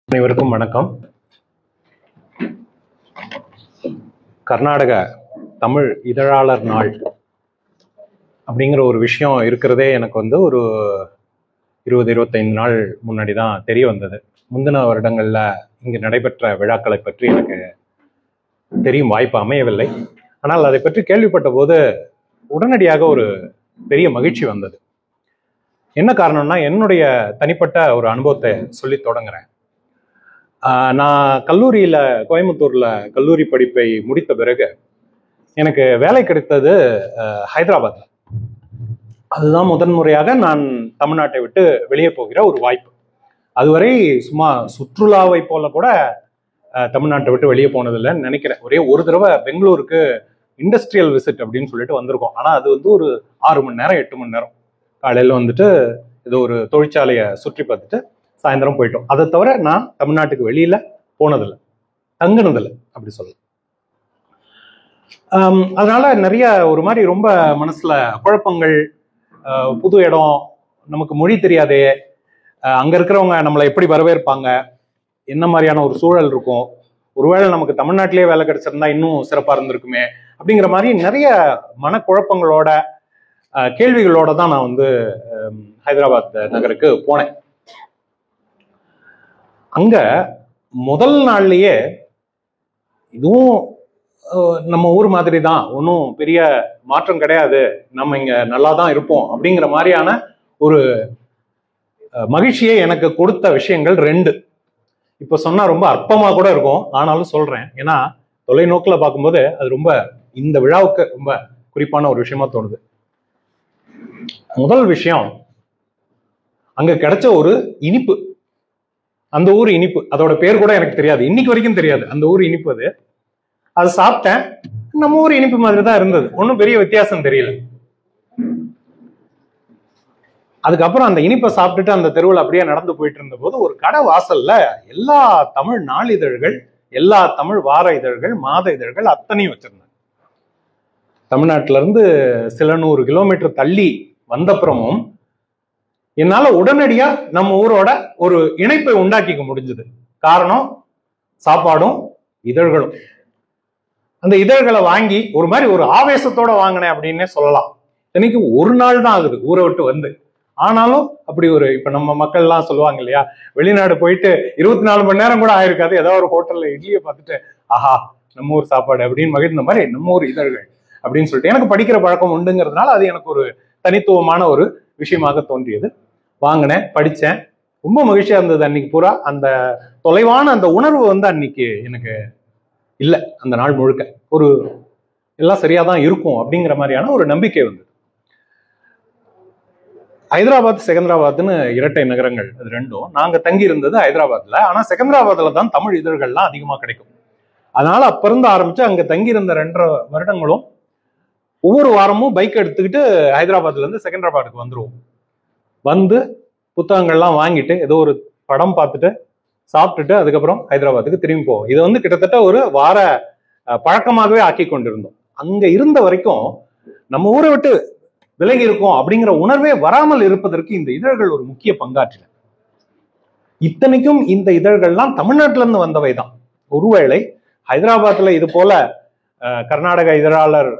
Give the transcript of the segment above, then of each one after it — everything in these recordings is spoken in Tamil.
அனைவருக்கும் வணக்கம். கர்நாடக தமிழ் இதழாளர் நாள் அப்படிங்கிற ஒரு விஷயம் இருக்கிறதே எனக்கு ஒரு 20-25 நாள் முன்னாடி தான் தெரிய வந்தது. முந்தின வருடங்கள்ல இங்கு நடைபெற்ற விழாக்களை பற்றி எனக்கு தெரியும் வாய்ப்பு அமையவில்லை. ஆனால் அதை பற்றி கேள்விப்பட்ட போது உடனடியாக ஒரு பெரிய மகிழ்ச்சி வந்தது. என்ன காரணம்னா, என்னுடைய தனிப்பட்ட ஒரு அனுபவத்தை சொல்லி தொடங்குறேன். நான் கோயம்புத்தூர்ல கல்லூரி படிப்பை முடித்த பிறகு எனக்கு வேலை கிடைத்தது ஹைதராபாத்ல. அதுதான் முதன்முறையாக நான் தமிழ்நாட்டை விட்டு வெளியே போகிற ஒரு வாய்ப்பு. அதுவரை சும்மா சுற்றுலாவை போல கூட தமிழ்நாட்டை விட்டு வெளியே போனதில்லைன்னு நினைக்கிறேன். ஒரே ஒரு தடவை பெங்களூருக்கு இண்டஸ்ட்ரியல் விசிட் அப்படின்னு சொல்லிட்டு வந்திருக்கோம். ஆனா அது ஒரு 6 மணி நேரம் 8 மணி நேரம். காலையில ஏதோ ஒரு தொழிற்சாலையை சுற்றி பார்த்துட்டு சாயந்தரம் போயிட்டோம். அதை தவிர நான் தமிழ்நாட்டுக்கு வெளியில போனதில்லை, தங்கினதில்லை அப்படி சொல்லலாம். அதனால நிறைய ஒரு மாதிரி ரொம்ப மனசுல குழப்பங்கள், புது இடம், நமக்கு மொழி தெரியாதே, அங்க இருக்கிறவங்க நம்மளை எப்படி வரவேற்பாங்க, என்ன மாதிரியான ஒரு சூழல் இருக்கும், ஒருவேளை நமக்கு தமிழ்நாட்டிலேயே வேலை கிடைச்சிருந்தா இன்னும் சிறப்பா இருந்திருக்குமே அப்படிங்கிற மாதிரி நிறைய மனக்குழப்பங்களோட கேள்விகளோட தான் நான் ஹைதராபாத் நகருக்கு போனேன். அங்க முதல் நாள்லயே இதுவும் நம்ம ஊர் மாதிரி தான், ஒன்றும் பெரிய மாற்றம் கிடையாது, நம்ம இங்க நல்லா தான் இருப்போம் அப்படிங்கிற மாதிரியான ஒரு மகிழ்ச்சியை எனக்கு கொடுத்த விஷயங்கள் 2. இப்ப சொன்னா ரொம்ப அற்பமா கூட இருக்கும், ஆனாலும் சொல்றேன். ஏன்னா தொலைநோக்கில் பார்க்கும்போது அது ரொம்ப இந்த விழாவுக்கு ரொம்ப குறிப்பான ஒரு விஷயமா தோணுது. முதல் விஷயம், அங்க கிடைச்ச ஒரு இனிப்பு. அந்த ஊர் இனிப்பு, அதோட பேர் கூட எனக்கு தெரியாது, இன்னைக்கு வரைக்கும் தெரியாது. அந்த ஊர் இனிப்பு அது சாப்பிட்டேன். நம்ம ஊர் இனிப்பு மாதிரி தான் இருந்தது, ஒன்றும் பெரிய வித்தியாசம் தெரியல. அதுக்கப்புறம் அந்த இனிப்பை சாப்பிட்டுட்டு அந்த தெருவில் அப்படியே நடந்து போயிட்டு இருந்த போது ஒரு கடை வாசல்ல எல்லா தமிழ் நாளிதழ்கள், எல்லா தமிழ் வார இதழ்கள், மாத இதழ்கள் அத்தனையும் வச்சிருந்தாங்க. தமிழ்நாட்டில இருந்து சில 100 கிலோமீட்டர் தள்ளி வந்தப்புறமும் என்னால உடனடியா நம்ம ஊரோட ஒரு இணைப்பை உண்டாக்கிக்க முடிஞ்சது. காரணம் சாப்பாடும் இதழ்களும். அந்த இதழ்களை வாங்கி ஒரு மாதிரி ஒரு ஆவேசத்தோட வாங்கினேன் அப்படின்னே சொல்லலாம். இன்னைக்கு ஒரு நாள் தான் ஆகுது ஊரை விட்டு ஆனாலும் அப்படி இப்ப நம்ம மக்கள் எல்லாம் சொல்லுவாங்க இல்லையா, வெளிநாடு போயிட்டு 24 மணி நேரம் கூட ஆயிருக்காது, ஏதாவது ஒரு ஹோட்டல்ல இட்லியை பார்த்துட்டு ஆஹா நம்ம ஊர் சாப்பாடு அப்படின்னு மகிழ்ந்த மாதிரி நம்ம ஊர் இதழ்கள் அப்படின்னு சொல்லிட்டு எனக்கு படிக்கிற பழக்கம் உண்டுங்கிறதுனால அது எனக்கு ஒரு தனித்துவமான ஒரு விஷயமாக தோன்றியது. வாங்கினேன், படித்தேன், ரொம்ப மகிழ்ச்சியா இருந்தது. அன்னைக்கு பூரா அந்த தொலைவான அந்த உணர்வு அன்னைக்கு எனக்கு இல்லை. அந்த நாள் முழுக்க எல்லாம் சரியாதான் இருக்கும் அப்படிங்கிற மாதிரியான ஒரு நம்பிக்கை வந்தது. ஹைதராபாத் செகந்திராபாத்னு இரட்டை நகரங்கள், அது ரெண்டும். நாங்க தங்கி இருந்தது ஹைதராபாத்ல. ஆனா செகந்திராபாத்ல தான் தமிழ் இதழ்கள்லாம் அதிகமா கிடைக்கும். அதனால அப்ப இருந்து ஆரம்பிச்சு அங்க தங்கி இருந்த 2.5 வருடங்களும் ஒவ்வொரு வாரமும் பைக் எடுத்துக்கிட்டு ஹைதராபாத்ல இருந்து செகந்திராபாத்துக்கு வந்துருவோம். புத்தகங்கள்லாம் வாங்கிட்டு ஏதோ ஒரு படம் பார்த்துட்டு சாப்பிட்டுட்டு அதுக்கப்புறம் ஹைதராபாத்துக்கு திரும்பி போவோம். இது கிட்டத்தட்ட ஒரு வார பழக்கமாகவே ஆக்கி கொண்டிருந்தோம். அங்க இருந்த வரைக்கும் நம்ம ஊரை விட்டு விலகி இருக்கோம் அப்படிங்கிற உணர்வே வராமல் இருப்பதற்கு இந்த இதழ்கள் ஒரு முக்கிய பங்காற்றின. இத்தனைக்கும் இந்த இதழ்கள்லாம் தமிழ்நாட்டில இருந்து வந்தவை தான். ஒருவேளை ஹைதராபாத்ல இது போல கர்நாடக இதழாளர்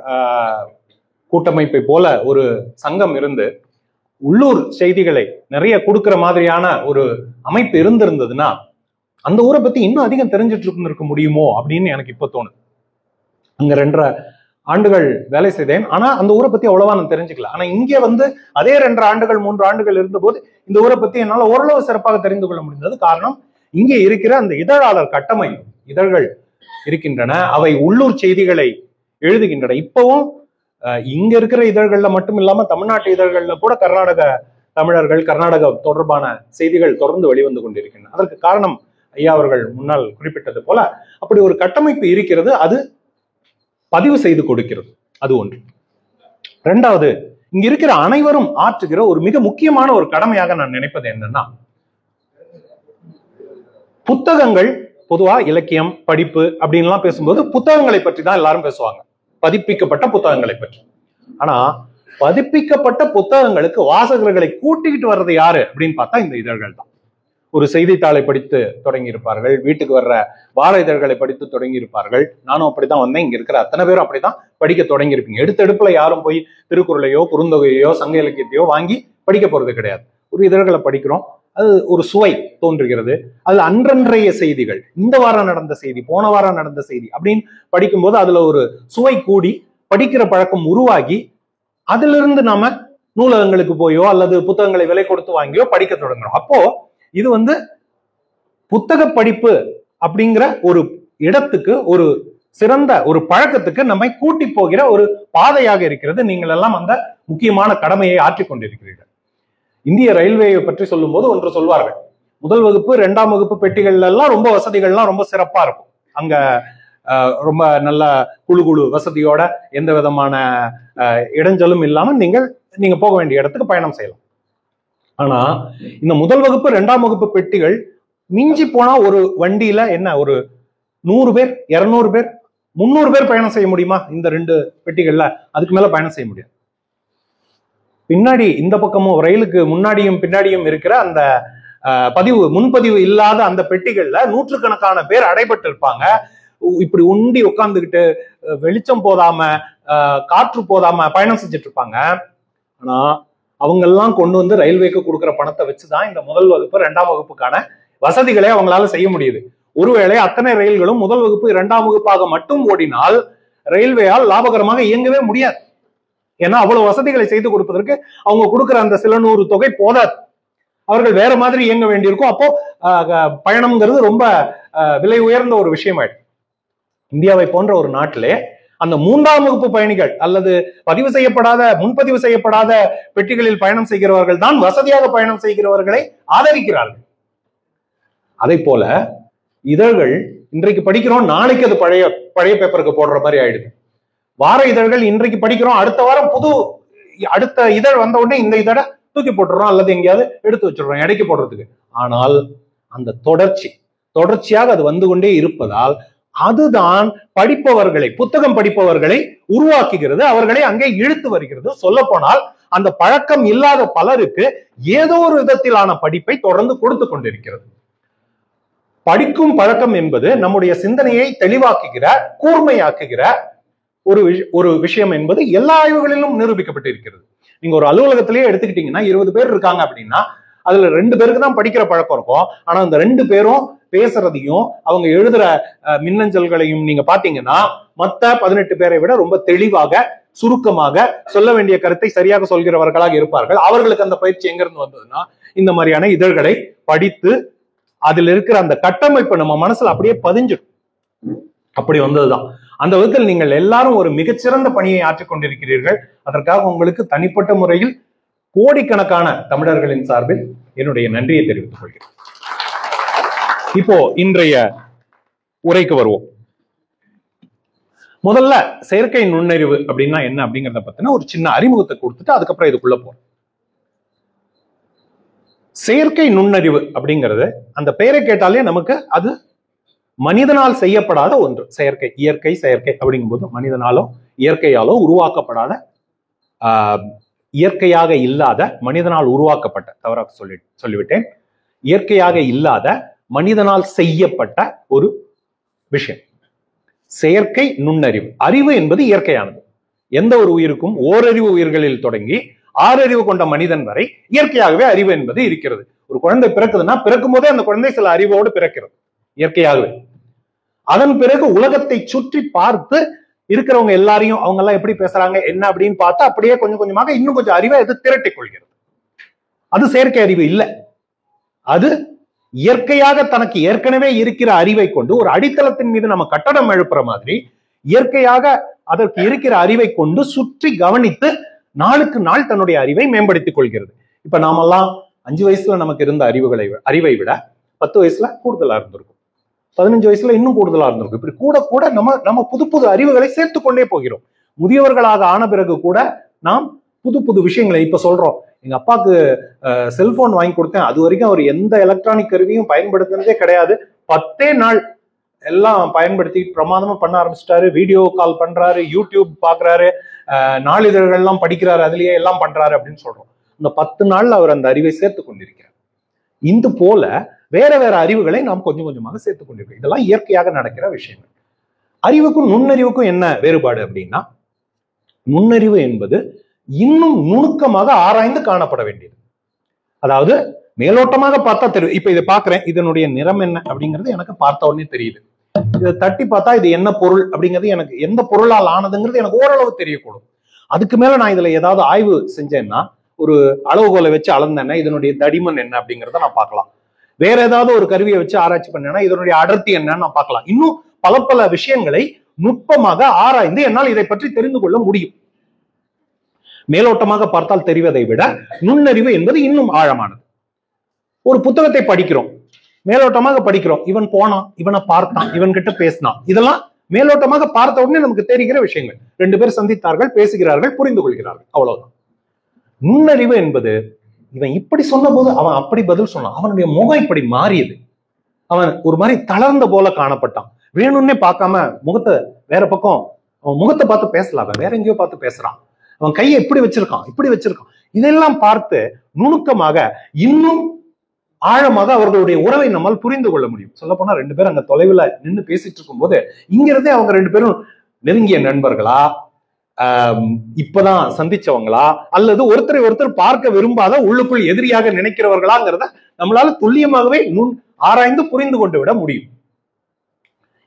கூட்டமைப்பை போல ஒரு சங்கம் இருந்து உள்ளூர் செய்திகளை நிறைய கொடுக்கிற மாதிரியான ஒரு அமைப்பு இருந்திருந்ததுன்னா அந்த ஊரை பத்தி இன்னும் அதிகம் தெரிஞ்சிட்டு இருக்க முடியுமோ அப்படின்னு எனக்கு இப்ப தோணுது. அங்க 2.5 ஆண்டுகள் வேலை செய்தேன், ஆனா அந்த ஊரை பத்தி அவ்வளவா நான் தெரிஞ்சுக்கல. ஆனா இங்க அதே 2 ஆண்டுகள் 3 ஆண்டுகள் இருந்த போது இந்த ஊரை பத்தி என்னால ஓரளவு சிறப்பாக தெரிந்து கொள்ள முடிந்தது. காரணம், இங்கே இருக்கிற அந்த இதழாளர் கட்டமைப்பு, இதழ்கள் இருக்கின்றன, அவை உள்ளூர் செய்திகளை எழுதுகின்றன. இப்பவும் இங்க இருக்கிற இதழ்கள்ல மட்டும் இல்லாம தமிழ்நாட்டு இதழ்கள்ல கூட கர்நாடக தமிழர்கள், கர்நாடக தொடர்பான செய்திகள் தொடர்ந்து வெளிவந்து கொண்டிருக்கின்றன. அதற்கு காரணம் ஐயா அவர்கள் முன்னால் குறிப்பிட்டது போல அப்படி ஒரு கட்டமைப்பு இருக்கிறது, அது பதிவு செய்து கொடுக்கிறது. அது ஒன்று. 2வது, இங்க இருக்கிற அனைவரும் ஆற்றுகிற ஒரு மிக முக்கியமான ஒரு கடமையாக நான் நினைப்பது என்னன்னா, புத்தகங்கள் பொதுவா இலக்கியம் படிப்பு அப்படின்லாம் பேசும்போது புத்தகங்களை பற்றி தான் எல்லாரும் பேசுவாங்க, பதிப்பிக்கப்பட்ட புத்தகங்களை பற்றி. ஆனா பதிப்பிக்கப்பட்ட புத்தகங்களுக்கு வாசகர்களை கூட்டிக்கிட்டு வர்றது யாரு அப்படின்னு பார்த்தா இந்த இதழ்கள் தான். ஒரு செய்தித்தாளை படித்து தொடங்கி இருப்பார்கள், வீட்டுக்கு வர்ற வார இதழ்களை படித்து தொடங்கி இருப்பார்கள். நானும் அப்படித்தான் வந்தேன். இங்க இருக்கிற அத்தனை பேரும் அப்படித்தான் படிக்க தொடங்கி இருப்பீங்க. எடுத்தெடுப்புல யாரும் போய் திருக்குறளையோ குறுந்தொகையோ சங்க இலக்கியத்தையோ வாங்கி படிக்க போறது கிடையாது. ஒரு இதழ்களை படிக்கிறோம், அது ஒரு சுவை தோன்றுகிறது. அது அன்றன்றைய செய்திகள், இந்த வாரம் நடந்த செய்தி, போன வாரம் நடந்த செய்தி அப்படின்னு படிக்கும்போது அதுல ஒரு சுவை கூடி படிக்கிற பழக்கம் உருவாகி அதிலிருந்து நாம நூலகங்களுக்கு போயோ அல்லது புத்தகங்களை விலை கொடுத்து வாங்கியோ படிக்க தொடங்குறோம். அப்போ இது புத்தக படிப்பு அப்படிங்கிற ஒரு இடத்துக்கு, ஒரு சிறந்த ஒரு பழக்கத்துக்கு நம்மை கூட்டி போகிற ஒரு பாதையாக இருக்கிறது. நீங்கள் எல்லாம் அந்த முக்கியமான கடமையை ஆற்றிக் கொண்டிருக்கிறீர்கள். இந்திய ரயில்வேயை பற்றி சொல்லும் போது ஒன்று சொல்வார்கள், முதல் வகுப்பு 2ஆம் வகுப்பு பெட்டிகள்ல எல்லாம் ரொம்ப வசதிகள்லாம் ரொம்ப சிறப்பா இருக்கும். அங்க ரொம்ப நல்ல குழு வசதியோட எந்த விதமான இடைஞ்சலும் இல்லாம நீங்க போக வேண்டிய இடத்துக்கு பயணம் செய்யலாம். ஆனா இந்த முதல் வகுப்பு 2ஆம் வகுப்பு பெட்டிகள் மிஞ்சி போனா ஒரு வண்டியில என்ன ஒரு 100 பேர் 200 பேர் 300 பேர் பயணம் செய்ய முடியுமா? இந்த 2 பெட்டிகள்ல அதுக்கு மேல பயணம் செய்ய முடியாது. பின்னாடி இந்த பக்கமும் ரயிலுக்கு முன்னாடியும் பின்னாடியும் இருக்கிற அந்த முன்பதிவு இல்லாத அந்த பெட்டிகள்ல நூற்றுக்கணக்கான பேர் அடைபட்டு இருப்பாங்க. இப்படி உண்டி உட்கார்ந்துகிட்டு வெளிச்சம் போதாம காற்று போதாம பயணம் செஞ்சுட்டு இருப்பாங்க. ஆனா அவங்க எல்லாம் கொண்டு வந்து ரயில்வேக்கு கொடுக்குற பணத்தை வச்சுதான் இந்த முதல் வகுப்பு 2ஆம் வகுப்புக்கான வசதிகளை அவங்களால செய்ய முடியுது. ஒருவேளை அத்தனை ரயில்களும் முதல் வகுப்பு 2ஆம் வகுப்பாக மட்டும் ஓடினால் ரயில்வேயால் லாபகரமாக இயங்கவே முடியாது. ஏன்னா அவ்வளவு வசதிகளை செய்து கொடுப்பதற்கு அவங்க கொடுக்குற அந்த சில நூறு தொகை போதாது. அவர்கள் வேற மாதிரி இயங்க வேண்டியிருக்கும். அப்போ பயணம்ங்கிறது ரொம்ப விலை உயர்ந்த ஒரு விஷயமாயிடும். இந்தியாவை போன்ற ஒரு நாட்டிலே அந்த 3ஆம் வகுப்பு பயணிகள் அல்லது முன்பதிவு செய்யப்படாத பெட்டிகளில் பயணம் செய்கிறவர்கள் தான் வசதியாக பயணம் செய்கிறவர்களை ஆதரிக்கிறார்கள். அதை போல இதழ்கள் இன்றைக்கு படிக்கிறோம், நாளைக்கு அது பழைய பேப்பருக்கு போடுற மாதிரி ஆயிடுது. வார இதழ்கள் இன்றைக்கு படிக்கிறோம், அடுத்த வாரம் அடுத்த இதழ் வந்த உடனே இந்த இதழை தூக்கி போட்டுறோம் அல்லது எங்கேயாவது எடுத்து வச்சிடறோம் எடைக்கு போடுறதுக்கு. ஆனால் அந்த தொடர்ச்சியாக அது வந்து கொண்டே இருப்பதால் அதுதான் புத்தகம் படிப்பவர்களை உருவாக்குகிறது, அவர்களை அங்கே இழுத்து வருகிறது. சொல்ல போனால் அந்த பழக்கம் இல்லாத பலருக்கு ஏதோ ஒரு விதத்திலான படிப்பை தொடர்ந்து கொடுத்து கொண்டிருக்கிறது. படிக்கும் பழக்கம் என்பது நம்முடைய சிந்தனையை தெளிவாக்குகிற, கூர்மையாக்குகிற ஒரு விஷயம் என்பது எல்லா ஆய்வுகளிலும் நிரூபிக்கப்பட்டு இருக்கிறது. நீங்க ஒரு அலுவலகத்திலேயே எடுத்துக்கிட்டீங்கன்னா 20 பேர் இருக்காங்க அப்படின்னா அதுல 2 பேருக்கு தான் படிக்கிற பழக்கம் இருக்கும். ஆனா அந்த 2 பேரும் பேசுறதையும் அவங்க எழுதுற மின்னஞ்சல்களையும் நீங்க பாத்தீங்கன்னா மத்த 18 பேரை விட ரொம்ப தெளிவாக, சுருக்கமாக சொல்ல வேண்டிய கருத்தை சரியாக சொல்கிறவர்களாக இருப்பார்கள். அவர்களுக்கு அந்த பயிற்சி எங்க இருந்து வந்ததுன்னா இந்த மாதிரியான இதழ்களை படித்து அதுல இருக்கிற அந்த கட்டமைப்பு நம்ம மனசுல அப்படியே பதிஞ்சிடும். அப்படி வந்ததுதான். அந்த விதத்தில் நீங்கள் எல்லாரும் ஒரு மிகச்சிறந்த பணியை ஆற்றிக் கொண்டிருக்கிறீர்கள். அதற்காக உங்களுக்கு தனிப்பட்ட முறையில் கோடிக்கணக்கான தமிழர்களின் சார்பில் என்னுடைய நன்றியை தெரிவித்துக் கொள்கிறேன். இப்போ இன்றைய உரைக்கு வருவோம். முதல்ல செயற்கை நுண்ணறிவு அப்படின்னா என்ன அப்படிங்கிறத பத்தின ஒரு சின்ன அறிமுகத்தை கொடுத்துட்டு அதுக்கப்புறம் இதுக்குள்ள போறோம். செயற்கை நுண்ணறிவு அப்படிங்கிறது அந்த பெயரை கேட்டாலே நமக்கு அது மனிதனால் செய்யப்படாத ஒன்று. இயற்கை செயற்கை அப்படிங்கும்போது மனிதனாலோ இயற்கையாலோ உருவாக்கப்படாத, இயற்கையாக இல்லாத, மனிதனால் உருவாக்கப்பட்ட, தவறாக சொல்லிவிட்டேன், இயற்கையாக இல்லாத மனிதனால் செய்யப்பட்ட ஒரு விஷயம் செயற்கை நுண்ணறிவு. அறிவு என்பது இயற்கையானது. எந்த ஒரு உயிருக்கும் ஓரறிவு உயிர்களில் தொடங்கி 6 அறிவு கொண்ட மனிதன் வரை இயற்கையாகவே அறிவு என்பது இருக்கிறது. ஒரு குழந்தை பிறக்குதுன்னா பிறக்கும் போதே அந்த குழந்தை சில அறிவோடு பிறக்கிறது இயற்கையாகவே. அதன் பிறகு உலகத்தை சுற்றி பார்த்து இருக்கிறவங்க எல்லாரையும் அவங்க எல்லாம் எப்படி பேசுறாங்க என்ன அப்படின்னு பார்த்தா அப்படியே கொஞ்சம் கொஞ்சமாக இன்னும் கொஞ்சம் அறிவை அது திரட்டிக் கொள்கிறது. அது செயற்கை அறிவு இல்லை. அது இயற்கையாக தனக்கு ஏற்கனவே இருக்கிற அறிவை கொண்டு ஒரு அடித்தளத்தின் மீது நம்ம கட்டடம் எழுப்புற மாதிரி இயற்கையாக அதற்கு இருக்கிற அறிவை கொண்டு சுற்றி கவனித்து நாளுக்கு நாள் தன்னுடைய அறிவை மேம்படுத்திக் கொள்கிறது. இப்ப நாமெல்லாம் 5 வயசுல நமக்கு இருந்த அறிவை விட 10 வயசுல கூடுதலா இருந்திருக்கும், 15 வயசுல இன்னும் கூடுதலா இருந்திருக்கும். இப்படி கூட கூட நம்ம புது புது அறிவுகளை சேர்த்து கொண்டே போகிறோம். முதியவர்களாக ஆன பிறகு கூட நாம் புது புது விஷயங்களை இப்ப சொல்றோம். எங்க அப்பாவுக்கு செல்போன் வாங்கி கொடுத்தேன், அது வரைக்கும் அவர் எந்த எலக்ட்ரானிக் கருவியும் பயன்படுத்தினதே கிடையாது. 10 நாள் எல்லாம் பயன்படுத்தி பிரமாதமா பண்ண ஆரம்பிச்சிட்டாரு. வீடியோ கால் பண்றாரு, யூடியூப் பாக்குறாரு, நாளிதழ்கள்லாம் படிக்கிறாரு, அதுலயே எல்லாம் பண்றாரு அப்படின்னு சொல்றோம். இந்த 10 நாள்ல அவர் அந்த அறிவை சேர்த்து கொண்டிருக்கிறார். இது போல வேற வேற அறிவுகளை நாம் கொஞ்சம் கொஞ்சமாக சேர்த்துக் கொண்டிருக்கோம். இதெல்லாம் இயற்கையாக நடக்கிற விஷயங்கள். அறிவுக்கும் நுண்ணறிவுக்கும் என்ன வேறுபாடு அப்படின்னா, நுண்ணறிவு என்பது இன்னும் நுணுக்கமாக ஆராய்ந்து காணப்பட வேண்டியது. அதாவது மேலோட்டமாக பார்த்தா தெரியும். இப்ப இதை பாக்குறேன், இதனுடைய நிறம் என்ன அப்படிங்கிறது எனக்கு பார்த்த உடனே தெரியுது. இதை தட்டி பார்த்தா இது என்ன பொருள் அப்படிங்கிறது, எனக்கு எந்த பொருளால் ஆனதுங்கிறது எனக்கு ஓரளவு தெரியக்கூடும். அதுக்கு மேல நான் இதுல ஏதாவது ஆய்வு செஞ்சேன்னா, ஒரு அளவுகோலை வச்சு அளந்தேன்னா இதனுடைய தடிமன் என்ன அப்படிங்கிறத நான் பார்க்கலாம். வேற ஏதாவது ஒரு கருவியை வச்சு ஆராய்ச்சி பண்ணேன்னா இதனுடைய அடர்த்தி என்னன்னு நான் பார்க்கலாம். இன்னும் பல பல விஷயங்களை நுட்பமாக ஆராய்ந்து என்னால் இதை பற்றி தெரிந்து கொள்ள முடியும். மேலோட்டமாக பார்த்தால் தெரிவதை விட நுண்ணறிவு என்பது இன்னும் ஆழமானது. ஒரு புத்தகத்தை படிக்கிறோம், மேலோட்டமாக படிக்கிறோம். இவன் போனான், இவனை பார்த்தான், இவன் கிட்ட பேசினான், இதெல்லாம் மேலோட்டமாக பார்த்த உடனே நமக்கு தெரிகிற விஷயங்கள். 2 பேர் சந்தித்தார்கள், பேசுகிறார்கள், புரிந்து கொள்கிறார்கள், அவ்வளவுதான். நுண்ணறிவு என்பது இவன் இப்படி சொன்ன போது அவன் அப்படி பதில் சொன்னான், அவனுடைய முகம் இப்படி மாறியது, அவன் ஒரு மாதிரி தளர்ந்த போல காணப்பட்டான், வேணும்னே பார்க்காம முகத்தை வேற பக்கம், அவன் முகத்தை பார்த்து பேசல, அவன் வேற எங்கேயோ பார்த்து பேசுறான், அவன் கையை இப்படி வச்சிருக்கான், இப்படி வச்சிருக்கான், இதெல்லாம் பார்த்து நுணுக்கமாக இன்னும் ஆழமாக அவர்களுடைய உறவை நம்மால் புரிந்து கொள்ள முடியும். சொல்ல போனா 2 பேரும் அங்க தொலைவுல நின்று பேசிட்டு இருக்கும் போது இங்கிருந்தே அவங்க 2 பேரும் நெருங்கிய நண்பர்களா, இப்பதான் சந்திச்சவங்களா, அல்லது ஒருத்தரை ஒருத்தர் பார்க்க விரும்பாத உள்ளுக்குள் எதிரியாக நினைக்கிறவர்களாங்கிறத நம்மளால துல்லியமாகவே ஆராய்ந்து புரிந்து கொண்டு விட முடியும்.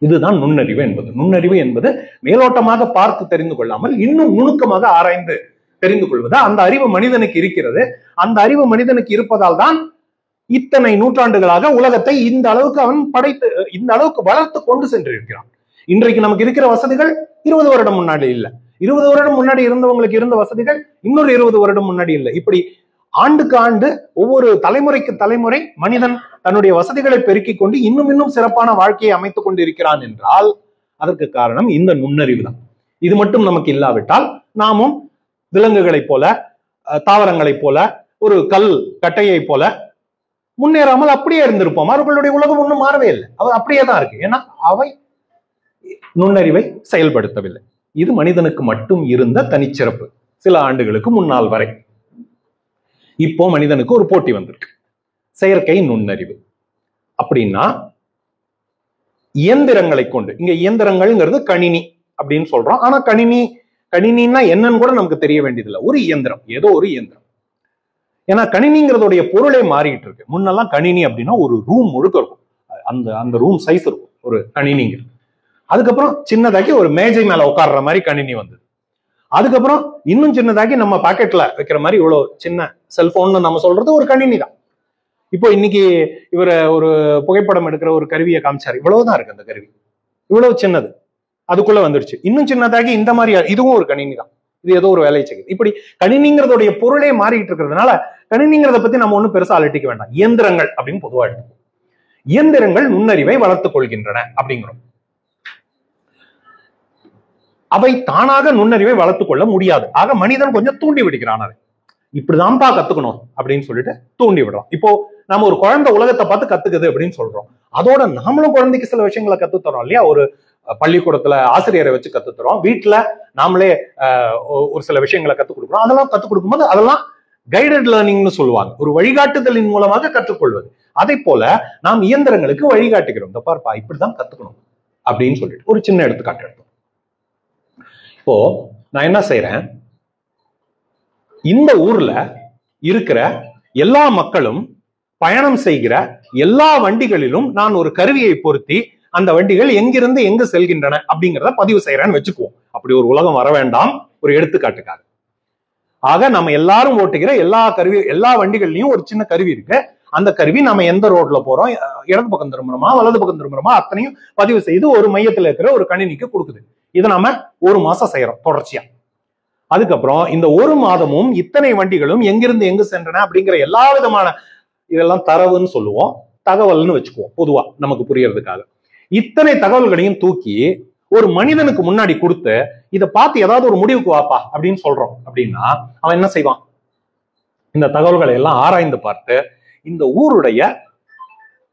இதுதான் நுண்ணறிவு என்பது. நுண்ணறிவு என்பது மேலோட்டமாக பார்த்து தெரிந்து கொள்ளாமல் இன்னும் நுணுக்கமாக ஆராய்ந்து தெரிந்து கொள்வது. அந்த அறிவு மனிதனுக்கு இருக்கிறது. அந்த அறிவு மனிதனுக்கு இருப்பதால் தான் இத்தனை நூற்றாண்டுகளாக உலகத்தை இந்த அளவுக்கு அவன் படைத்து, இந்த அளவுக்கு வளர்த்து கொண்டு சென்றிருக்கிறான். இன்றைக்கு நமக்கு இருக்கிற வசதிகள் 20 வருடம் முன்னாடி இல்ல, 20 வருடம் முன்னாடி இருந்தவங்களுக்கு இருந்த வசதிகள் இன்னொரு 20 வருடம் முன்னாடி இல்லை. இப்படி ஆண்டுக்கு ஆண்டு ஒவ்வொரு தலைமுறைக்கு தலைமுறை மனிதன் தன்னுடைய வசதிகளை பெருக்கிக் கொண்டு இன்னும் சிறப்பான வாழ்க்கையை அமைத்துக் கொண்டு இருக்கிறான் என்றால் அதற்கு காரணம் இந்த நுண்ணறிவு தான். இது மட்டும் நமக்கு இல்லாவிட்டால் நாமும் விலங்குகளைப் போல, தாவரங்களைப் போல, ஒரு கல் கட்டையை போல முன்னேறாமல் அப்படியே இருந்திருப்போம். அவர்களுடைய உலகம் ஒன்றும் மாறவே இல்லை, அவ அப்படியே தான் இருக்கு. ஏன்னா அவை நுண்ணறிவை செயல்படுத்தவில்லை. இது மனிதனுக்கு மட்டும் இருந்த தனிச்சிறப்பு சில ஆண்டுகளுக்கு முன்னால் வரை. இப்போ மனிதனுக்கு ஒரு போட்டி வந்திருக்கு, செயற்கை நுண்ணறிவு. அப்படின்னா இயந்திரங்களை கொண்டு, இங்க இயந்திரங்கள்ங்கிறது கணினி அப்படின்னு சொல்றோம். ஆனா கணினின்னா என்னன்னு கூட நமக்கு தெரிய வேண்டியதில்லை. ஒரு இயந்திரம், ஏதோ ஒரு இயந்திரம். ஏன்னா கணினிங்கிறதுடைய பொருளே மாறிட்டு இருக்கு. முன்னெல்லாம் கணினி அப்படின்னா ஒரு ரூம் முழுக்க இருக்கும், அந்த ரூம் சைஸ் இருக்கும் ஒரு கணினிங்கிறது. அதுக்கப்புறம் சின்னதாக்கி ஒரு மேஜை மேல உட்கார்ற மாதிரி கணினி வந்தது. அதுக்கப்புறம் இன்னும் சின்னதாக்கி நம்ம பாக்கெட்ல வைக்கிற மாதிரி இவ்வளவு சின்ன செல்போன் நம்ம சொல்றது ஒரு கணினி தான். இப்போ இன்னைக்கு இவர் ஒரு புகைப்படம் எடுக்கிற ஒரு கருவியை காமிச்சாரு, இவ்வளவுதான் இருக்கு அந்த கருவி, இவ்வளவு சின்னது, அதுக்குள்ள வந்துருச்சு. இன்னும் சின்னதாக்கி இந்த மாதிரி, இதுவும் ஒரு கணினி தான், இது ஏதோ ஒரு வேலையை செய்யுது. இப்படி கணினிங்கிறதுடைய பொருளே மாறிட்டு இருக்கிறதுனால கணினிங்கிறத பத்தி நம்ம ஒன்றும் பெருசா அலட்டிக்க வேண்டாம். இயந்திரங்கள் அப்படின்னு பொதுவா எடுத்துக்கோ. இயந்திரங்கள் நுண்ணறிவை வளர்த்துக் கொள்கின்றன அப்படிங்கிறோம். அவை தானாக நுண்ணறிவை வளர்த்துக் கொள்ள முடியாது. ஆக மனிதன் கொஞ்சம் தூண்டி விடுகிறான். அதை இப்படிதான்ப்பா கத்துக்கணும் அப்படின்னு சொல்லிட்டு தூண்டி விடுறோம். இப்போ நம்ம ஒரு குழந்தை உலகத்தை பார்த்து கத்துக்குது அப்படின்னு சொல்றோம். அதோட நாமளும் குழந்தைக்கு சில விஷயங்களை கத்துத்தரோம் இல்லையா? ஒரு பள்ளிக்கூடத்துல ஆசிரியரை வச்சு கத்துத்தரோம், வீட்டுல நாமளே ஒரு சில விஷயங்களை கத்துக் கொடுக்குறோம். அதெல்லாம் கத்துக் கொடுக்கும்போது அதெல்லாம் கைடட் லேர்னிங்னு சொல்லுவாங்க, ஒரு வழிகாட்டுதலின் மூலமாக கற்றுக்கொள்வது. அதை போல நாம் இயந்திரங்களுக்கு வழிகாட்டுகிறோம். இந்த பார்ப்பா இப்படிதான் கத்துக்கணும் அப்படின்னு சொல்லிட்டு ஒரு சின்ன எடுத்துக்காட்டு எடுத்தோம். இப்போ நான் என்ன செய்யறேன், இந்த ஊர்ல இருக்கிற எல்லா மக்களும் பயணம் செய்கிற எல்லா வண்டிகளிலும் நான் ஒரு கருவியை பொருத்தி அந்த வண்டிகள் எங்கிருந்து எங்கு செல்கின்றன அப்படிங்கிறத பதிவு செய்யறேன்னு வச்சுக்குவோம். அப்படி ஒரு உலகம் வர வேண்டாம், ஒரு எடுத்துக்காட்டுக்காக. ஆக நம்ம எல்லாரும் ஓட்டுகிற எல்லா வண்டிகள்லயும் ஒரு சின்ன கருவி இருக்கு. அந்த கருவி நம்ம எந்த ரோட்ல போறோம், இடது பக்கம் திரும்புறோமா வலது பக்கம் திரும்புறோமா அத்தனையும் பதிவு செய்து ஒரு மையத்துல இருக்கிற ஒரு கணினிக்கு கொடுக்குது. இதை நம்ம 1 மாசம் செய்யறோம் தொடர்ச்சியா. அதுக்கப்புறம் இந்த 1 மாதமும் இத்தனை வண்டிகளும் எங்கிருந்து எங்கு சென்றன அப்படிங்கிற எல்லா விதமான, இதெல்லாம் தரவுன்னு சொல்லுவோம், தகவல்னு வச்சுக்குவோம் பொதுவா நமக்கு புரியறதுக்காக. இத்தனை தகவல்களையும் தூக்கி ஒரு மனிதனுக்கு முன்னாடி கொடுத்து இதை பார்த்து ஏதாவது ஒரு முடிவுக்கு வாப்பா அப்படின்னு சொல்றோம் அப்படின்னா அவன் என்ன செய்வான்? இந்த தகவல்களை எல்லாம் ஆராய்ந்து பார்த்து இந்த ஊருடைய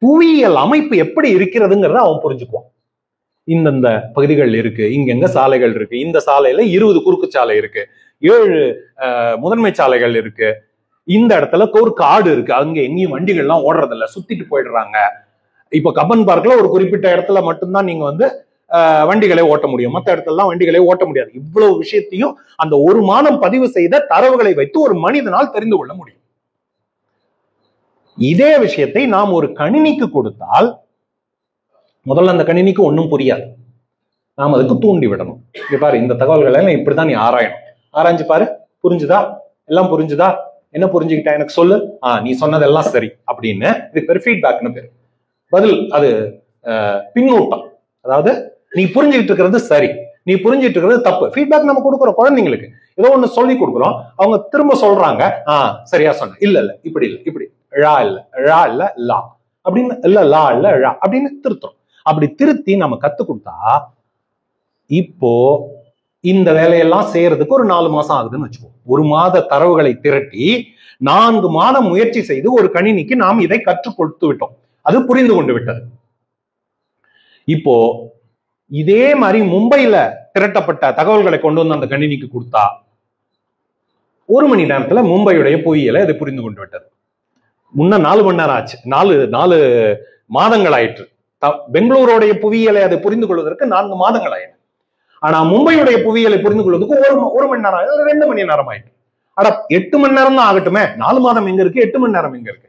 புவியியல் அமைப்பு எப்படி இருக்கிறதுங்கிறத அவன் புரிஞ்சுக்குவான். இந்தந்த பகுதிகள் இருக்கு, இங்கெங்க சாலைகள் இருக்கு, இந்த சாலையில 20 குறுக்கு சாலை இருக்கு, 7 முதன்மை சாலைகள் இருக்கு, இந்த இடத்துல ஒரு காடு இருக்கு, அங்க எங்கேயும் வண்டிகள்லாம் ஓடுறதில்ல, சுத்திட்டு போயிடுறாங்க. இப்ப கப்பன் பார்க்ல ஒரு குறிப்பிட்ட இடத்துல மட்டும்தான் நீங்க வண்டிகளை ஓட்ட முடியும், மற்ற இடத்துலலாம் வண்டிகளை ஓட்ட முடியாது. இவ்வளவு விஷயத்தையும் அந்த ஒரு மாதம் பதிவு செய்த தரவுகளை வைத்து ஒரு மனிதனால் தெரிந்து கொள்ள முடியும். இதே விஷயத்தை நாம் ஒரு கணினிக்கு கொடுத்தால் முதல்ல அந்த கணினிக்கு ஒன்றும் புரியாது, நாம் அதுக்கு தூண்டி விடணும். இங்க பாரு, இந்த தகவல்களை எல்லாம் இப்படிதான் நீ ஆராயணும், ஆராய்ஞ்சு பாரு, புரிஞ்சுதா, எல்லாம் புரிஞ்சுதா, என்ன புரிஞ்சுக்கிட்டா எனக்கு சொல்லு, நீ சொன்னதெல்லாம் சரி அப்படின்னு. இதுக்கு பேர் ஃபீட்பேக்னு பேரு. பதில் அது பின்னூட்டம். அதாவது நீ புரிஞ்சுக்கிட்டு இருக்கிறது சரி, நீ புரிஞ்சுட்டு இருக்கிறது தப்பு. ஃபீட்பேக் நம்ம கொடுக்குறோம் குழந்தைங்களுக்கு, ஏதோ ஒண்ணு சொல்லி கொடுக்குறோம், அவங்க திரும்ப சொல்றாங்க, சரியா சொன்ன, இல்ல இல்ல இப்படி இல்லை, இப்படி ழா இல்ல, ழா இல்ல லா அப்படின்னு, இல்ல லா இல்ல ழா அப்படின்னு திருத்துறோம். அப்படி திருத்தி நம்ம கத்து கொடுத்தா இப்போ இந்த வேலையெல்லாம் செய்யறதுக்கு ஒரு 4 மாசம் ஆகுதுன்னு வச்சுக்கோ. 1 மாத தரவுகளை திரட்டி 4 மாதம் முயற்சி செய்து ஒரு கணினிக்கு நாம் இதை கற்றுக் கொடுத்து விட்டோம், அது புரிந்து கொண்டு விட்டது. இப்போ இதே மாதிரி மும்பையில திரட்டப்பட்ட தகவல்களை கொண்டு வந்து அந்த கணினிக்கு கொடுத்தா 1 மணி நேரத்துல மும்பையுடைய புவியியலை அது புரிந்து கொண்டு விட்டது. முன்ன 4 மணி நேரம் ஆச்சு, 4 மாதங்கள் ஆயிற்று. பெங்களூருடைய புவியியலை அதை புரிந்து கொள்வதற்கு 4 மாதங்கள் ஆயிற்று. ஆனா மும்பையுடைய புவியியலை புரிந்து கொள்வதற்கு 1 மணி நேரம், 2 மணி நேரம் ஆயிட்டு. 8 மணி நேரம் தான் ஆகட்டுமே, 4 மாதம் எங்க இருக்கு, 8 மணி நேரம் எங்க இருக்கு.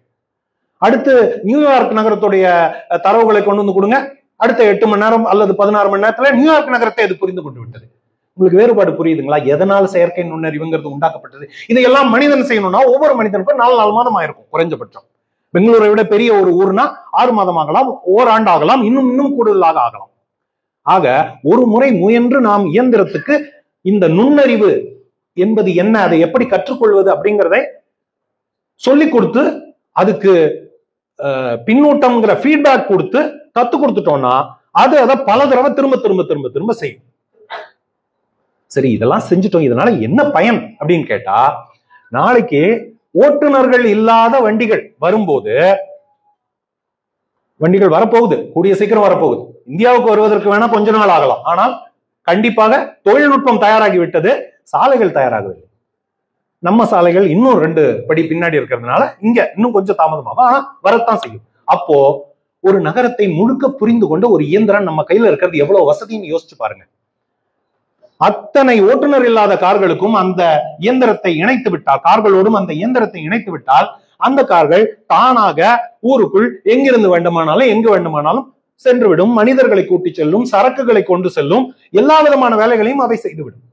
அடுத்து நியூயார்க் நகரத்துடைய தரவுகளை கொண்டு வந்து கொடுங்க, அடுத்த 8 மணி நேரம் அல்லது 16 மணி நேரத்துல நியூயார்க் நகரத்தை அது புரிந்து கொண்டு விட்டது. உங்களுக்கு வேறுபாடு புரியுதுங்களா? எதனால் செயற்கை நுண்ணறிவுங்கிறது உண்டாக்கப்பட்டது? இதையெல்லாம் மனிதன் செய்யணும்னா ஒவ்வொரு மனிதனுக்கும் 4 மாதம் ஆயிருக்கும் குறைஞ்சபட்சம். பெங்களூரை விட பெரிய ஒரு ஊர்னா 6 மாதம் ஆகலாம், ஓராண்டு ஆகலாம், இன்னும் கூடுதலாக ஆகலாம். ஆக ஒரு முறை முயன்று நாம் இயந்திரத்துக்கு இந்த நுண்ணறிவு என்பது என்ன, அதை எப்படி கற்றுக்கொள்வது அப்படிங்கிறதை சொல்லி கொடுத்து அதுக்கு பின்னூட்டம்ங்கிற ஃபீட்பேக் கொடுத்து கத்து கொடுத்துட்டோம்னா அதை பல தடவை திரும்ப திரும்ப திரும்ப திரும்ப செய்யும். சரி, இதெல்லாம் செஞ்சுட்டோம், இதனால என்ன பயன் அப்படின்னு கேட்டா, நாளைக்கு ஓட்டுநர்கள் இல்லாத வண்டிகள் வரும்போது, வண்டிகள் வரப்போகுது, கூடிய சீக்கிரம் வரப்போகுது. இந்தியாவுக்கு வருவதற்கு வேணா கொஞ்ச நாள் ஆகலாம், ஆனால் கண்டிப்பாக தொழில்நுட்பம் தயாராகி விட்டது, சாலைகள் தயாராகவில்லை. நம்ம சாலைகள் இன்னும் 2 படி பின்னாடி இருக்கிறதுனால இங்க இன்னும் கொஞ்சம் தாமதமாகும், ஆனா வரத்தான் செய்யும். அப்போ ஒரு நகரத்தை முழுக்க புரிந்து கொண்ட ஒரு இயந்திரம் நம்ம கையில இருக்கிறது எவ்வளவு வசதின்னு யோசிச்சு பாருங்க. அத்தனை ஓட்டுநர் இல்லாத கார்களுக்கும் அந்த இயந்திரத்தை இணைத்து விட்டால், கார்களோடும் அந்த இயந்திரத்தை இணைத்து விட்டால், அந்த கார்கள் தானாக ஊருக்குள் எங்கிருந்து வேண்டுமானாலும் எங்கு வேண்டுமானாலும் சென்றுவிடும், மனிதர்களை கூட்டி செல்லும், சரக்குகளை கொண்டு செல்லும், எல்லா விதமான வேலைகளையும் அவை செய்துவிடும்.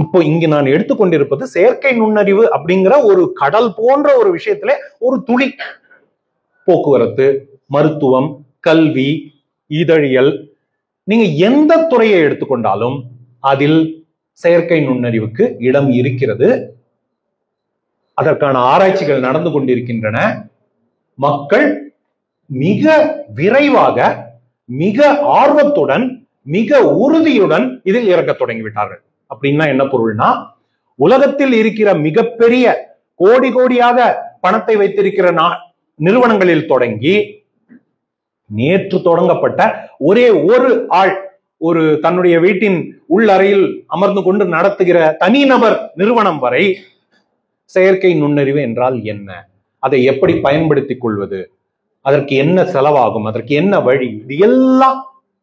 இப்போ இங்கு நான் எடுத்துக்கொண்டிருப்பது செயற்கை நுண்ணறிவு அப்படிங்கிற ஒரு கடல் போன்ற ஒரு விஷயத்துல ஒரு துளி. போக்குவரத்து, மருத்துவம், கல்வி, இதழியல், நீங்க எந்த துறையை எடுத்துக்கொண்டாலும் அதில் செயற்கை நுண்ணறிவுக்கு இடம் இருக்கிறது. அதற்கான ஆராய்ச்சிகள் நடந்து கொண்டிருக்கின்றன. மக்கள் மிக விரைவாக, மிக ஆர்வத்துடன், மிக உறுதியுடன் இதில் இறங்க தொடங்கிவிட்டார்கள். அப்படின்னா என்ன பொருள்னா, உலகத்தில் இருக்கிற மிகப்பெரிய கோடி கோடியாக பணத்தை வைத்திருக்கிற நிறுவனங்களில் தொடங்கி நேற்று தொடங்கப்பட்ட ஒரே ஒரு ஆள், ஒரு தன்னுடைய வீட்டின் உள்ளறையில் அமர்ந்து கொண்டு நடத்துகிற தனிநபர் நிறுவனம் வரை செயற்கை நுண்ணறிவு என்றால் என்ன, அதை எப்படி பயன்படுத்திக் கொள்வது, அதற்கு என்ன செலவாகும், அதற்கு என்ன வழி, இது எல்லாம்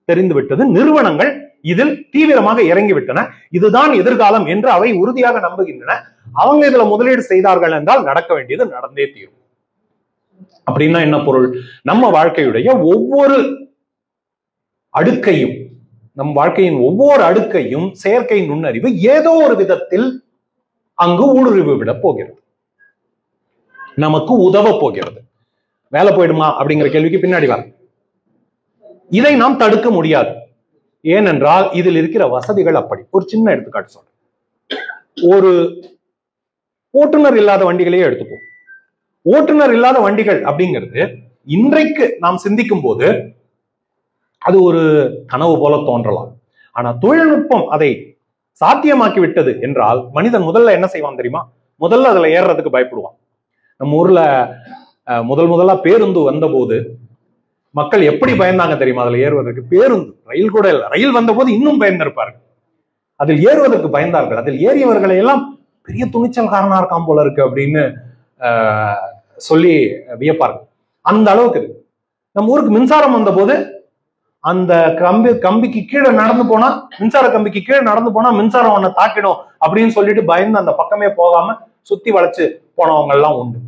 தெரிந்துவிட்டது. நிறுவனங்கள் இதில் தீவிரமாக இறங்கிவிட்டன. இதுதான் எதிர்காலம் என்று அவை உறுதியாக நம்புகின்றன. அவங்க இதுல முதலீடு செய்தார்கள் என்றால் நடக்க வேண்டியது நடந்தே தீரும். அப்படின்னா என்ன பொருள்? நம்ம வாழ்க்கையுடைய ஒவ்வொரு அடுக்கையும், நம் வாழ்க்கையின் ஒவ்வொரு அடுக்கையும் செயற்கை நுண்ணறிவு ஏதோ ஒரு விதத்தில் அங்கு ஊடுருவி விட போகிறது, நமக்கு உதவ போகிறது. வேலை போயிடுமா அப்படிங்கிற கேள்விக்கு பின்னாடி வர, இதை நாம் தடுக்க முடியாது. ஏனென்றால் இதில் இருக்கிற வசதிகள் அப்படி. ஒரு சின்ன எடுத்துக்காட்டு சொல்றேன். ஒரு ஓட்டுநர் இல்லாத வண்டிகளையே எடுத்துப்போம். ஓட்டுநர் இல்லாத வண்டிகள் அப்படிங்கிறது இன்றைக்கு நாம் சிந்திக்கும் போது அது ஒரு கனவு போல தோன்றலாம். ஆனா தொழில்நுட்பம் அதை சாத்தியமாக்கி விட்டது என்றால் மனிதன் முதல்ல என்ன செய்வான் தெரியுமா? முதல்ல அதுல ஏறுறதுக்கு பயப்படுவான். நம்ம ஊர்ல முதலா பேருந்து வந்த போது மக்கள் எப்படி பயந்தாங்க தெரியுமா? அதுல ஏறுவதற்கு. பேருந்து, ரயில் கூட இல்லை, ரயில் வந்த போது இன்னும் பயந்திருப்பார்கள். அதில் ஏறுவதற்கு பயந்தார்கள். அதில் ஏறியவர்களை எல்லாம் பெரிய துணிச்சல்காரனா இருக்கான் போல இருக்கு அப்படின்னு சொல்லி வியப்பாரு. அந்த அளவுக்கு இருக்கு. நம்ம ஊருக்கு மின்சாரம் வந்த போது அந்த கம்பிக்கு கீழே நடந்து போனா, மின்சார கம்பிக்கு கீழே நடந்து போனா மின்சாரம் ஒன்ன தாக்கிடும் அப்படின்னு சொல்லிட்டு பயந்து அந்த பக்கமே போகாம சுத்தி வளைச்சு போனவங்க எல்லாம் உண்டு.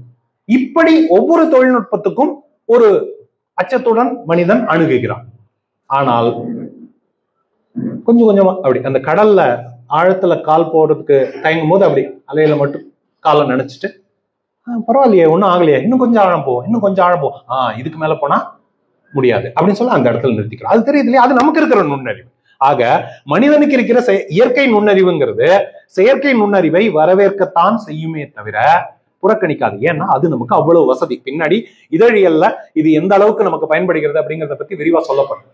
இப்படி ஒவ்வொரு தொழில்நுட்பத்துக்கும் ஒரு அச்சத்துடன் மனிதன் அணுகுகிறான். ஆனால் கொஞ்சம் கொஞ்சமா அப்படி அந்த கடல்ல ஆழத்துல கால் போடுறதுக்கு தயங்கும் போது அப்படி அலையில மட்டும் காலை நினைச்சிட்டு பரவாயில்லையே, ஒன்னும் ஆகலையே, இன்னும் கொஞ்சம் ஆழம் போவோம், இன்னும் கொஞ்சம் ஆழம் போவோம், இதுக்கு மேல போனா முடியாது அப்படின்னு சொல்லி அந்த இடத்துல நிறுத்திக்கிறோம். அது தெரியுது இல்லையா? அது நமக்கு இருக்கிற நுண்ணறிவு. ஆக மனிதனுக்கு இருக்கிற இயற்கை நுண்ணறிவுங்கிறது செயற்கை நுண்ணறிவை வரவேற்கத்தான் செய்யுமே தவிர புறக்கணிக்காது. ஏன்னா அது நமக்கு அவ்வளவு வசதி. பின்னாடி இதழியல்ல இது எந்த அளவுக்கு நமக்கு பயன்படுகிறது அப்படிங்கிறத பத்தி விரிவா சொல்லப்படும்.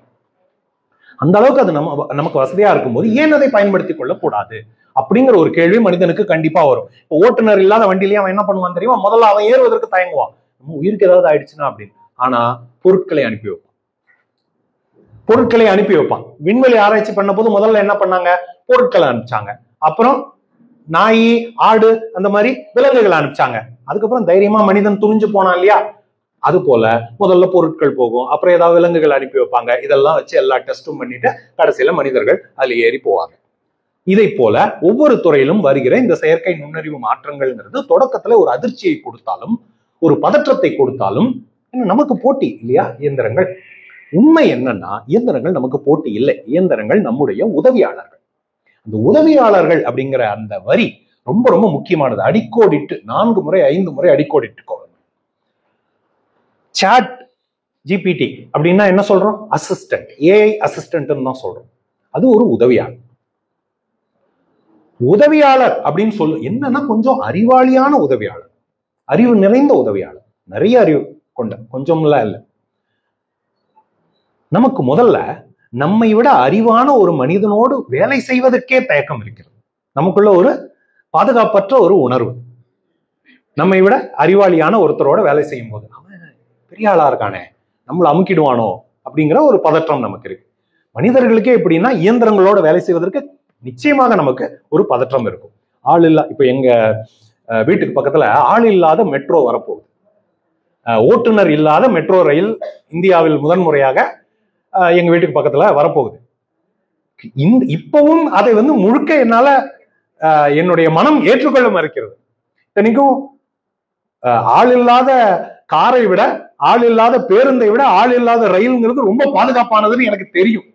அந்த அளவுக்கு அது நமக்கு வசதியா இருக்கும்போது ஏன் அதை பயன்படுத்திக் கொள்ளக்கூடாது அப்படிங்கிற ஒரு கேள்வி மனிதனுக்கு கண்டிப்பா வரும். இப்போ ஓட்டுநர் இல்லாத வண்டியிலேயே அவன் என்ன பண்ணுவான் தெரியுமா? முதல்ல அவன் ஏறுவதற்கு தயங்குவான், நம்ம உயிருக்கு ஏதாவது ஆயிடுச்சுன்னா அப்படின்னு. ஆனா பொருட்களை அனுப்பி வைப்பான். விண்வெளி ஆராய்ச்சி பண்ண போது முதல்ல என்ன பண்ணாங்க? பொருட்களை அனுப்பிச்சாங்க. அப்புறம் நாய், ஆடு, அந்த மாதிரி விலங்குகளை அனுப்பிச்சாங்க. அதுக்கப்புறம் தைரியமா மனிதன் துணிஞ்சு போனான் இல்லையா? அது போல முதல்ல பொருட்கள் போகும், அப்புறம் ஏதாவது விலங்குகள் அனுப்பி வைப்பாங்க. இதெல்லாம் வச்சு எல்லா டெஸ்டும் பண்ணிட்டு கடைசியில மனிதர்கள் அதுல ஏறி போவாங்க. இதை போல ஒவ்வொரு துறையிலும் வருகிற இந்த செயற்கை நுண்ணறிவு மாற்றங்கள்ங்கிறது தொடக்கத்துல ஒரு அதிர்ச்சியை கொடுத்தாலும், ஒரு பதற்றத்தை கொடுத்தாலும், நமக்கு போட்டி இல்லையா இயந்திரங்கள். உண்மை என்னன்னா இயந்திரங்கள் நமக்கு போட்டி இல்லை. இயந்திரங்கள் நம்முடைய உதவியாளர்கள். அந்த உதவியாளர்கள் அப்படிங்கிற அந்த வரி ரொம்ப ரொம்ப முக்கியமானது. அடிக்கோடிட்டு 4 முறை 5 முறை அடிக்கோடிட்டுக்கோ. சாட் ஜிபிடி அப்படின்னா என்ன சொல்றோம்? அசிஸ்டன்ட், ஏஐ அசிஸ்டன்ட் தான் சொல்றோம். அது ஒரு உதவியாளர். உதவியாளர் அப்படின்னு சொல்லு என்னன்னா கொஞ்சம் அறிவாளியான உதவியாளர், அறிவு நிறைந்த உதவியாளர், நிறைய அறிவு கொண்ட, கொஞ்சம்லாம் இல்லை. நமக்கு முதல்ல நம்மை விட அறிவான ஒரு மனிதனோடு வேலை செய்வதற்கே தயக்கம் இருக்கிறது. நமக்குள்ள ஒரு பாதுகாப்பற்ற ஒரு உணர்வு. நம்மை விட அறிவாளியான ஒருத்தரோட வேலை செய்யும் போது அவன் பெரிய ஆளா இருக்கானே, நம்மளை அமுக்கிடுவானோ அப்படிங்கிற ஒரு பதற்றம் நமக்கு இருக்கு. மனிதர்களுக்கே எப்படின்னா இயந்திரங்களோட வேலை செய்வதற்கு நிச்சயமாக நமக்கு ஒரு பதற்றம் இருக்கும். ஆள் இல்ல, இப்ப எங்க வீட்டுக்கு பக்கத்துல ஆள் இல்லாத மெட்ரோ வரப்போகுது. ஓட்டுநர் இல்லாத மெட்ரோ ரயில் இந்தியாவில் முதன்முறையாக எங்க வீட்டுக்கு பக்கத்துல வரப்போகுது. இப்பவும் அதை முழுக்க என்னால என்னுடைய மனம் ஏற்றுக்கொள்ள மறுக்கிறது. இத்தனைக்கும் ஆள் இல்லாத காரை விட, ஆள் இல்லாத பேருந்தை விட ஆள் இல்லாத ரயில்ங்கிறது ரொம்ப பாதுகாப்பானதுன்னு எனக்கு தெரியும்.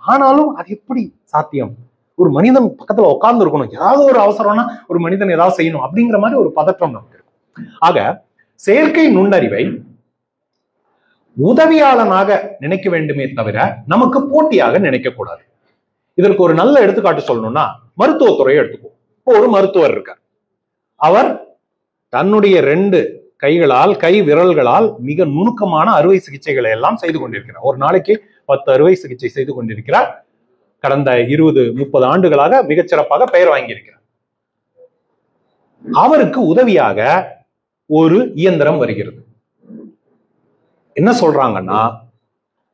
ஆனாலும் அது எப்படி சாத்தியம்? ஒரு மனிதன் பக்கத்துல உட்கார்ந்து இருக்கணும், ஏதாவது ஒரு அவசரம்னா ஒரு மனிதன் ஏதாவது செய்யணும் அப்படிங்கிற மாதிரி ஒரு பதற்றம் நமக்கு இருக்கும். ஆக செயற்கை நுண்ணறிவை உதவியாளனாக நினைக்க வேண்டுமே தவிர நமக்கு போட்டியாக நினைக்க கூடாது. இதற்கு ஒரு நல்ல எடுத்துக்காட்டு சொல்லணும்னா மருத்துவத்துறையை எடுத்துக்குவோம். இப்போ ஒரு மருத்துவர் இருக்கார். அவர் தன்னுடைய 2 கைகளால், கை விரல்களால் மிக நுணுக்கமான அறுவை சிகிச்சைகளை எல்லாம் செய்து கொண்டிருக்கிறார். ஒரு நாளைக்கு 10 அறுவை சிகிச்சை செய்து கொண்டிருக்கிறார். கடந்த 20-30 ஆண்டுகளாக மிகச்சிறப்பாக பெயர் வாங்கியிருக்கிறார். அவருக்கு உதவியாக ஒரு இயந்திரம் வருகிறது. என்ன சொல்றாங்கன்னா,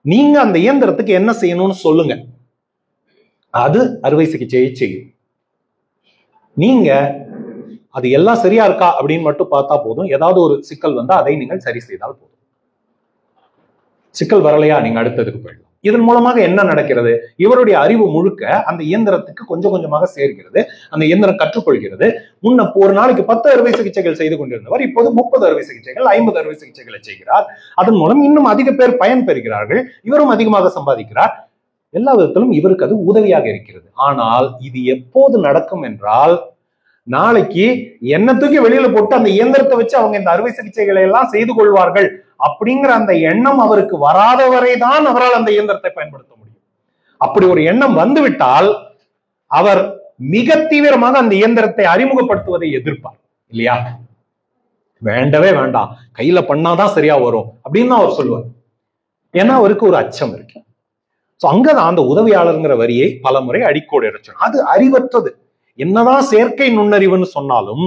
நீங்க அந்த இயந்திரத்துக்கு என்ன செய்யணும்னு சொல்லுங்க, அது அறுவை சிகிச்சையை செய்யும். நீங்க அது எல்லாம் சரியா இருக்கா அப்படின்னு மட்டும் பார்த்தா போதும். ஏதாவது ஒரு சிக்கல் வந்தா அதை நீங்கள் சரி செய்தால் போதும். சிக்கல் வரலையா, நீங்க அடுத்ததுக்கு போயிடலாம். இதன் மூலமாக என்ன நடக்கிறது? இவருடைய அறிவு முழுக்க அந்த இயந்திரத்துக்கு கொஞ்சம் கொஞ்சமாக சேர்கிறது. அந்த இயந்திரம் கற்றுக்கொள்கிறது. முன்ன ஒரு நாளைக்கு 10 அறுவை சிகிச்சைகள் செய்து கொண்டிருந்தவர் இப்போது 30 அறுவை சிகிச்சைகள், 50 அறுவை சிகிச்சைகளை செய்கிறார். அதன் மூலம் இன்னும் அதிக பேர் பயன் பெறுகிறார்கள். இவரும் அதிகமாக சம்பாதிக்கிறார். எல்லா விதத்திலும் இவருக்கு அது உதவியாக இருக்கிறது. ஆனால் இது எப்போது நடக்கும் என்றால், நாளைக்கு என்ன தூக்கி வெளியில போட்டு அந்த இயந்திரத்தை வச்சு அவங்க இந்த அறுவை சிகிச்சைகளை எல்லாம் செய்து கொள்வார்கள் அப்படிங்கிற அந்த எண்ணம் அவருக்கு வராத வரைதான் அவரால் அந்த இயந்திரத்தை பயன்படுத்த முடியும். அப்படி ஒரு எண்ணம் வந்துவிட்டால் அவர் மிக தீவிரமாக அந்த இயந்திரத்தை அறிமுகப்படுத்துவதை எதிர்ப்பார் இல்லையா? வேண்டவே வேண்டாம், கையில பண்ணாதான் சரியா வரும் அப்படின்னு அவர் சொல்லுவார். ஏன்னா அவருக்கு ஒரு அச்சம் இருக்கு. அங்கதான் அந்த உதவியாளருங்கிற வரியை பல முறை அடிக்கோடு இறைச்சோம். அது அறிவற்றது. என்னதான் செயற்கை நுண்ணறிவுன்னு சொன்னாலும்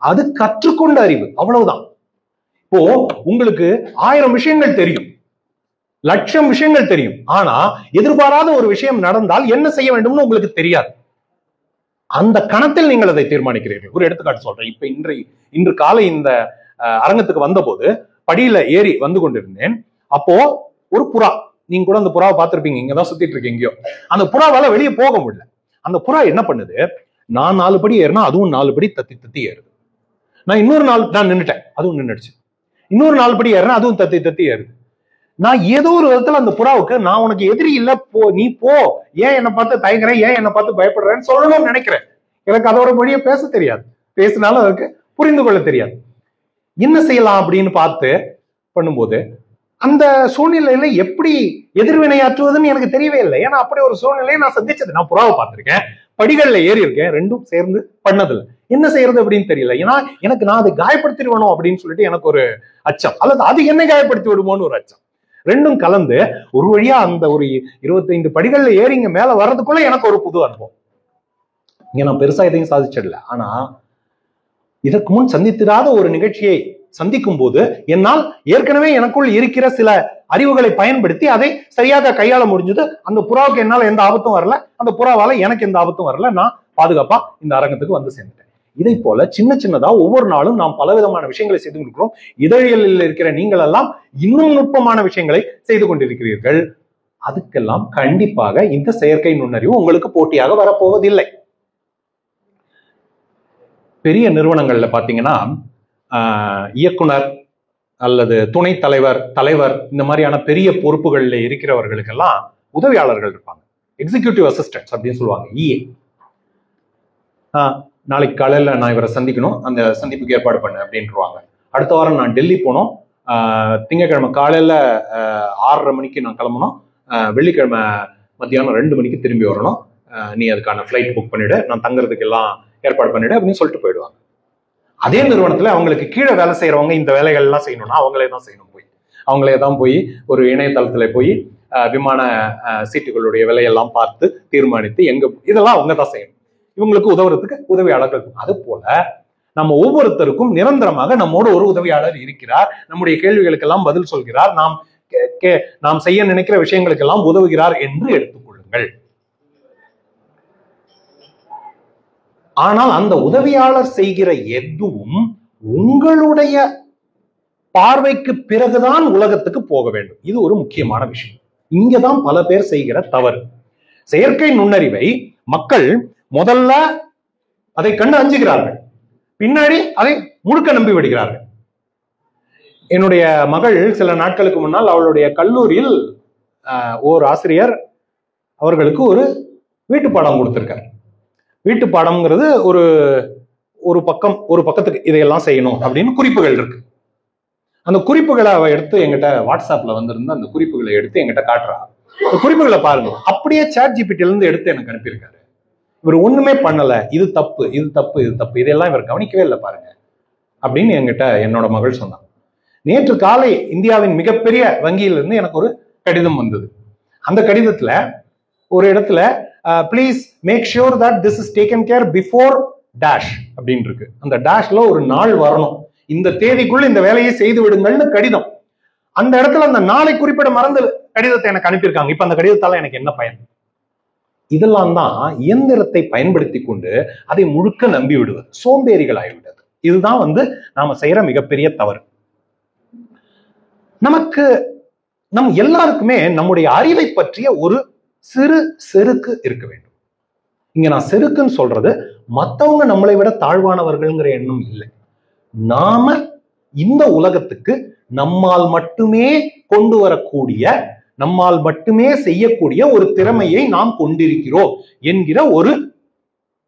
அது கற்றுக்கொண்ட அறிவு, அவ்வளவுதான். இப்போ உங்களுக்கு 1000 விஷயங்கள் தெரியும், 1,00,000 விஷயங்கள் தெரியும். ஆனா எதிர்பாராத ஒரு விஷயம் நடந்தால் என்ன செய்ய வேண்டும்னு உங்களுக்கு தெரியாது. அந்த கணத்தில் நீங்கள் அதை தீர்மானிக்கிறீர்கள். ஒரு எடுத்துக்காட்டு சொல்றேன். இப்ப இன்று காலை இந்த அரங்கத்துக்கு வந்த போது படியில ஏறி வந்து கொண்டிருந்தேன். அப்போ ஒரு புறா, நீங்க கூட அந்த புறாவை பார்த்திருப்பீங்க, இங்கதான் சுத்திட்டு இருக்கு எங்கேயோ. அந்த புறாவால வெளியே போக முடியல. அந்த புறா என்ன பண்ணுது, நான் 4 படி ஏறினா அதுவும் 4 படி தத்தி தத்தி ஏறுது. நான் இன்னொரு 4 நான் நின்னுட்டேன், அதுவும் நின்னுடுச்சு. இன்னொரு 4 படி ஏறினா அதுவும் தத்தி தத்தி ஏறுது. நான் ஏதோ ஒரு விதத்துல அந்த புறாவுக்கு, நான் உனக்கு எதிரி இல்ல, போ, நீ போ, ஏன் என்னை பார்த்து தயங்குறேன், ஏன் என்னை பார்த்து பயப்படுறேன்னு சொல்லணும்னு நினைக்கிறேன். எனக்கு அதோட மொழியை பேச தெரியாது, பேசினாலும் அதுக்கு புரிந்து கொள்ள தெரியாது. என்ன செய்யலாம் அப்படின்னு பார்த்து பண்ணும்போது அந்த சூழ்நிலையில எப்படி எதிர்வினையாற்றுவதுன்னு எனக்கு தெரியவே இல்லை. ஏன்னா அப்படி ஒரு சூழ்நிலையை நான் சந்திச்சது. நான் புறாவை பார்த்திருக்கேன், படிகள்ல ஏறி இருக்கேன், ரெண்டும் சேர்ந்து பண்ணதில்லை. என்ன செய்யறது அப்படின்னு தெரியல. ஏன்னா எனக்கு நான் அதை காயப்படுத்திடுவேணும் அப்படின்னு சொல்லிட்டு எனக்கு ஒரு அச்சம், அல்லது அது என்னை காயப்படுத்தி விடுமோன்னு ஒரு அச்சம். ரெண்டும் கலந்து ஒரு வழியா அந்த ஒரு 25 படிகள்ல ஏறி இங்க மேல வர்றதுக்குள்ள எனக்கு ஒரு புது அனுபவம். இங்க நான் பெருசா எதையும் சாதிச்சிடல. ஆனா இதற்கு முன் சந்தித்திராத ஒரு நிகழ்ச்சியை சந்திக்கும் போது என்னால் ஏற்கனவே எனக்குள் இருக்கிற சில அறிவுகளை பயன்படுத்தி அதை சரியாக கையாள முடிஞ்சது. அந்த புறாவுக்கு என்னால எந்த ஆபத்தும் வரல, அந்த புறாவால எனக்கு எந்த ஆபத்தும் வரல. நான் பாதுகாப்பா இந்த அரங்கத்துக்கு வந்து சேர்ந்துட்டேன். இதை போல சின்ன சின்னதா ஒவ்வொரு நாளும் நாம் பலவிதமான விஷயங்களை செய்து கொண்டிருக்கிறோம். இதழியலில் இருக்கிற நீங்கள் எல்லாம் இன்னும் நுட்பமான விஷயங்களை செய்து கொண்டிருக்கிறீர்கள். அதுக்கெல்லாம் கண்டிப்பாக இந்த செயற்கை நுண்ணறிவு உங்களுக்கு போட்டியாக வரப்போவதில்லை. பெரிய நிறுவனங்கள்ல பாத்தீங்கன்னா இயக்குனர் அல்லது துணை தலைவர், தலைவர், இந்த மாதிரியான பெரிய பொறுப்புகள்ல இருக்கிறவர்களுக்கெல்லாம் உதவியாளர்கள் இருப்பாங்க, எக்ஸிகியூட்டிவ் அசிஸ்டன்ட்ஸ் அப்படின்னு சொல்லுவாங்க, இஏ. நாளைக்கு காலையில நான் இவரை சந்திக்கணும், அந்த சந்திப்புக்கு ஏற்பாடு பண்ணு அப்படின்ட்டுருவாங்க. அடுத்த வாரம் நான் டெல்லி போனோம், திங்கட்கிழமை காலையில 6:30 மணிக்கு நான் கிளம்பணும், வெள்ளிக்கிழமை மத்தியானம் 2 மணிக்கு திரும்பி வரணும், நீ அதுக்கான ஃபிளைட் புக் பண்ணிடு, நான் தங்குறதுக்கு எல்லாம் ஏற்பாடு பண்ணிடு அப்படின்னு சொல்லிட்டு போயிடுவாங்க. அதே நிறுவனத்துல அவங்களுக்கு கீழே வேலை செய்யறவங்க இந்த வேலைகள் எல்லாம் செய்யணும்னா அவங்களே தான் செய்யணும். அவங்களே தான் போய் ஒரு இணையதளத்துல போய் விமான சீட்டுகளுடைய விலையெல்லாம் பார்த்து தீர்மானித்து எங்க, இதெல்லாம் அவங்க தான் செய்யணும். இவங்களுக்கு உதவுறதுக்கு உதவியாளர்கள். அது போல நம்ம ஒவ்வொருத்தருக்கும் நிரந்தரமாக நம்மோட ஒரு உதவியாளர் இருக்கிறார், நம்முடைய கேள்விகளுக்கெல்லாம் பதில் சொல்கிறார், நாம் செய்ய நினைக்கிற விஷயங்களுக்கெல்லாம் உதவுகிறார் என்று எடுத்துக்கொள்ளுங்கள். ஆனால் அந்த உதவியாளர் செய்கிற எதுவும் உங்களுடைய பார்வைக்கு பிறகுதான் உலகத்துக்கு போக வேண்டும். இது ஒரு முக்கியமான விஷயம். இங்கதான் பல பேர் செய்கிற தவறு. செயற்கை நுண்ணறிவை மக்கள் முதல்ல அதை கண்டு அஞ்சுகிறார்கள், பின்னாடி அதை முழுக்க நம்பி விடுகிறார்கள். என்னுடைய மகள் சில நாட்களுக்கு முன்னால் அவளுடைய கல்லூரியில் ஓர் ஆசிரியர் அவர்களுக்கு ஒரு வீட்டு பாடம் கொடுத்திருக்கார். வீட்டு பாடம்ங்கிறது ஒரு பக்கத்துக்கு இதையெல்லாம் செய்யணும் அப்படின்னு குறிப்புகள் இருக்கு. அந்த குறிப்புகளை அவ எடுத்து எங்கிட்ட வாட்ஸ்அப்ல வந்திருந்த அந்த குறிப்புகளை எடுத்து எங்கிட்ட காட்டுறா. இந்த குறிப்புகளை பாருங்க, அப்படியே ChatGPT இருந்து எடுத்து எனக்கு அனுப்பியிருக்காரு. இவர் ஒண்ணுமே பண்ணல, இது தப்பு, இது தப்பு, இது தப்பு, இதெல்லாம் இவர் கவனிக்கவே இல்லை பாருங்க அப்படின்னு என்கிட்ட என்னோட மகள் சொன்னான். நேற்று காலை இந்தியாவின் மிகப்பெரிய வங்கியிலிருந்து எனக்கு ஒரு கடிதம் வந்தது. அந்த கடிதத்துல ஒரு இடத்துல please make sure that this is taken care before dash அப்படின்னு இருக்கு. அந்த டேஷ்ல ஒரு நாள் வரணும், இந்த தேதிக்குள்ள இந்த வேலையை செய்து விடுங்கள்னு கடிதம். அந்த இடத்துல அந்த நாளை குறிப்பிட மறந்து கடிதத்தை எனக்கு அனுப்பியிருக்காங்க. இப்ப அந்த கடிதத்தால எனக்கு என்ன பயன்? இதெல்லாம் தான் இயந்திரத்தை பயன்படுத்தி கொண்டு அதை முழுக்க நம்பி விடுவது, சோம்பேறிகள் ஆகிவிடுது. இதுதான் நாம செய்யற மிகப்பெரிய தவறு. நம் எல்லாருக்குமே நம்முடைய அறிவை பற்றிய ஒரு சிறு செருக்கு இருக்க வேண்டும். இங்க நான் செருக்குன்னு சொல்றது மத்தவங்க நம்மளை விட தாழ்வானவர்கள்ங்கிற எண்ணம் இல்லை. நாம இந்த உலகத்துக்கு நம்மால் மட்டுமே கொண்டு வரக்கூடிய, நம்மால் மட்டுமே செய்யக்கூடிய ஒரு திறமையை நாம் கொண்டிருக்கிறோம் என்கிற ஒரு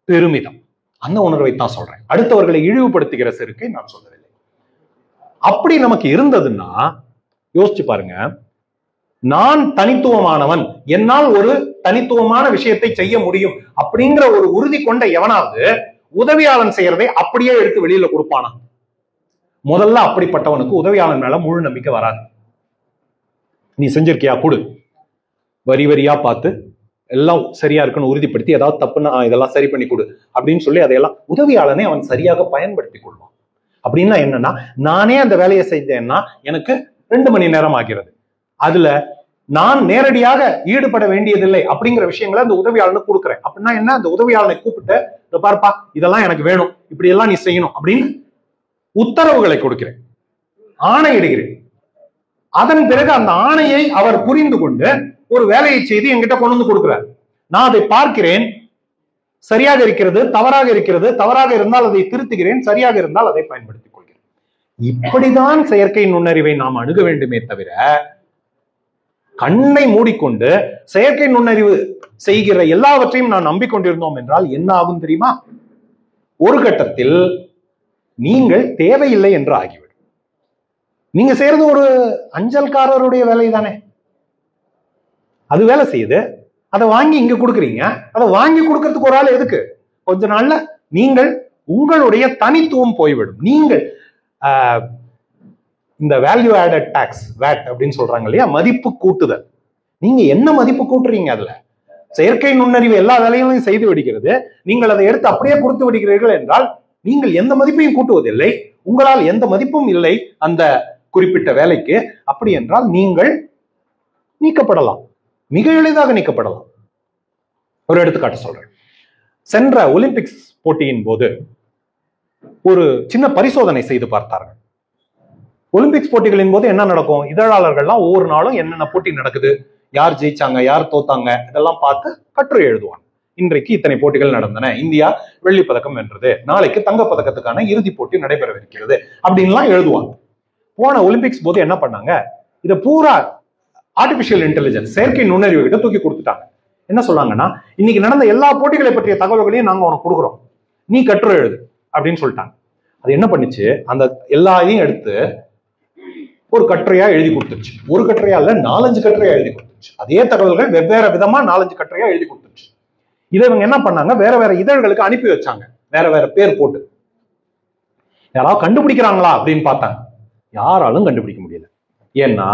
பெருமிதம், அந்த உணர்வை தான் சொல்றேன். அடுத்தவர்களை இழிவுபடுத்துகிற செருக்கை நான் சொல்லவில்லை. அப்படி நமக்கு இருந்ததுன்னா யோசிச்சு பாருங்க, நான் தனித்துவமானவன், என்னால் ஒரு தனித்துவமான விஷயத்தை செய்ய முடியும் அப்படிங்கிற ஒரு உறுதி கொண்ட எவனாவது உதவியாளன் செய்யறதை அப்படியே எடுத்து வெளியில கொடுப்பானா? முதல்ல அப்படிப்பட்டவனுக்கு உதவியாளன் மேல முழு நம்பிக்கை வராது. நீ செஞ்சிருக்கியா கொடு, வரி வரியா பார்த்து எல்லாம் சரியா இருக்குன்னு உறுதிப்படுத்தி, ஏதாவது தப்புன்னா இதெல்லாம் சரி பண்ணி கொடு அப்படின்னு சொல்லி அதையெல்லாம் உதவியாளனை அவன் சரியாக பயன்படுத்தி கொள்வான். அப்படின்னா என்னன்னா, நானே அந்த வேலையை செஞ்சேன்னா எனக்கு 2 மணி நேரம் ஆகிறது, அதுல நான் நேரடியாக ஈடுபட வேண்டியதில்லை அப்படிங்கிற விஷயங்களை அந்த உதவியாளனுக்கு கொடுக்குறேன். அப்படின்னா என்ன, அந்த உதவியாளனை கூப்பிட்டு இதை பார்ப்பா, இதெல்லாம் எனக்கு வேணும், இப்படி எல்லாம் நீ செய்யணும் அப்படின்னு உத்தரவுகளை கொடுக்கிறேன், ஆணையிடுகிறேன். அதன் பிறகு அந்த ஆணையை அவர் புரிந்து கொண்டு ஒரு வேலையை செய்து என்கிட்ட கொண்டு வந்து கொடுக்கிறார். நான் அதை பார்க்கிறேன், சரியாக இருக்கிறது, தவறாக இருக்கிறது, தவறாக இருந்தால் அதை திருத்துகிறேன், சரியாக இருந்தால் அதை பயன்படுத்திக் கொள்கிறேன். இப்படிதான் செயற்கை நுண்ணறிவை நாம் அணுக வேண்டுமே தவிர, கண்ணை மூடிக்கொண்டு செயற்கை நுண்ணறிவு செய்கிற எல்லாவற்றையும் நான் நம்பிக்கொண்டிருந்தோம் என்றால் என்ன ஆகும் தெரியுமா? ஒரு கட்டத்தில் நீங்கள் தேவையில்லை என்று ஆகிவிடும். நீங்க செய்யறது ஒரு அஞ்சல்காரருடைய வேலை தானே, அது வேலை செய்யுது, அதை வாங்கி இங்க கொடுக்குறீங்க. அதை வாங்கி கொடுக்கறதுக்கு ஒரு ஆள் எதுக்கு? கொஞ்ச நாள்ல நீங்கள் உங்களுடைய தனித்துவம் போய்விடும். நீங்கள் இந்த வேல்யூ ஆடட் டாக்ஸ், வேட் அப்படின்னு சொல்றாங்க இல்லையா, மதிப்பு கூட்டுதல். நீங்க என்ன மதிப்பு கூட்டுறீங்க? அதுல செயற்கை நுண்ணறிவு எல்லா வேலைகளையும் செய்து விடுகிறது, நீங்கள் அதை எடுத்து அப்படியே கொடுத்து விடுகிறீர்கள் என்றால் நீங்கள் எந்த மதிப்பையும் கூட்டுவதில்லை, உங்களால் எந்த மதிப்பும் இல்லை அந்த குறிப்பிட்ட வேலைக்கு. அப்படி என்றால் நீங்கள் நீக்கப்படலாம், மிக எளிதாக நீக்கப்படலாம். ஒரு எடுத்துக்காட்டு சொல்றேன். சென்ற ஒலிம்பிக்ஸ் போட்டியின் போது ஒரு சின்ன பரிசோதனை செய்து பார்த்தார்கள். ஒலிம்பிக்ஸ் போட்டிகளின் போது என்ன நடக்கும்? இதழாளர்கள்லாம் ஒவ்வொரு நாளும் என்னென்ன போட்டி நடக்குது, யார் ஜெயிச்சாங்க, யார் தோத்தாங்க, இதெல்லாம் பார்த்து கட்டுரை எழுதுவாங்க. இன்றைக்கு இத்தனை போட்டிகள் நடந்தன, இந்தியா வெள்ளி பதக்கம் வென்றது, நாளைக்கு தங்க பதக்கத்துக்கான இறுதி போட்டி நடைபெறவிருக்கிறது அப்படின்லாம் எழுதுவாங்க. போன ஒலிம்பிக்ஸ் போது என்ன பண்ணாங்க? இதை பூரா ஆர்டிபிஷியல் இன்டெலிஜென்ஸ், செயற்கை நுண்ணறிவு கிட்ட தூக்கி கொடுத்துட்டாங்க. என்ன சொன்னாங்கன்னா, இன்னைக்கு நடந்த எல்லா போட்டிகளை பற்றிய தகவல்களையும் நாங்க உனக்கு கொடுக்குறோம், நீ கட்டுரை எழுது அப்படின்னு சொல்லிட்டாங்க. அது என்ன பண்ணுச்சு? அந்த எல்லாத்தையும் எடுத்து ஒரு கட்டுரையா எழுதி கொடுத்துருச்சு. ஒரு கட்டுரையா இல்ல, 4-5 கட்டுரையா எழுதி கொடுத்துருச்சு. அதே தகவல்கள் வெவ்வேறு விதமா 4-5 கட்டுரையா எழுதி கொடுத்துருச்சு. இதை இவங்க என்ன பண்ணாங்க? வேற வேற இதழ்களுக்கு அனுப்பி வச்சாங்க, வேற வேற பேர் போட்டு. யாராவது கண்டுபிடிக்கிறாங்களா அப்படின்னு பார்த்தாங்க, யாராலும் கண்டுபிடிக்க முடியல. ஏன்னா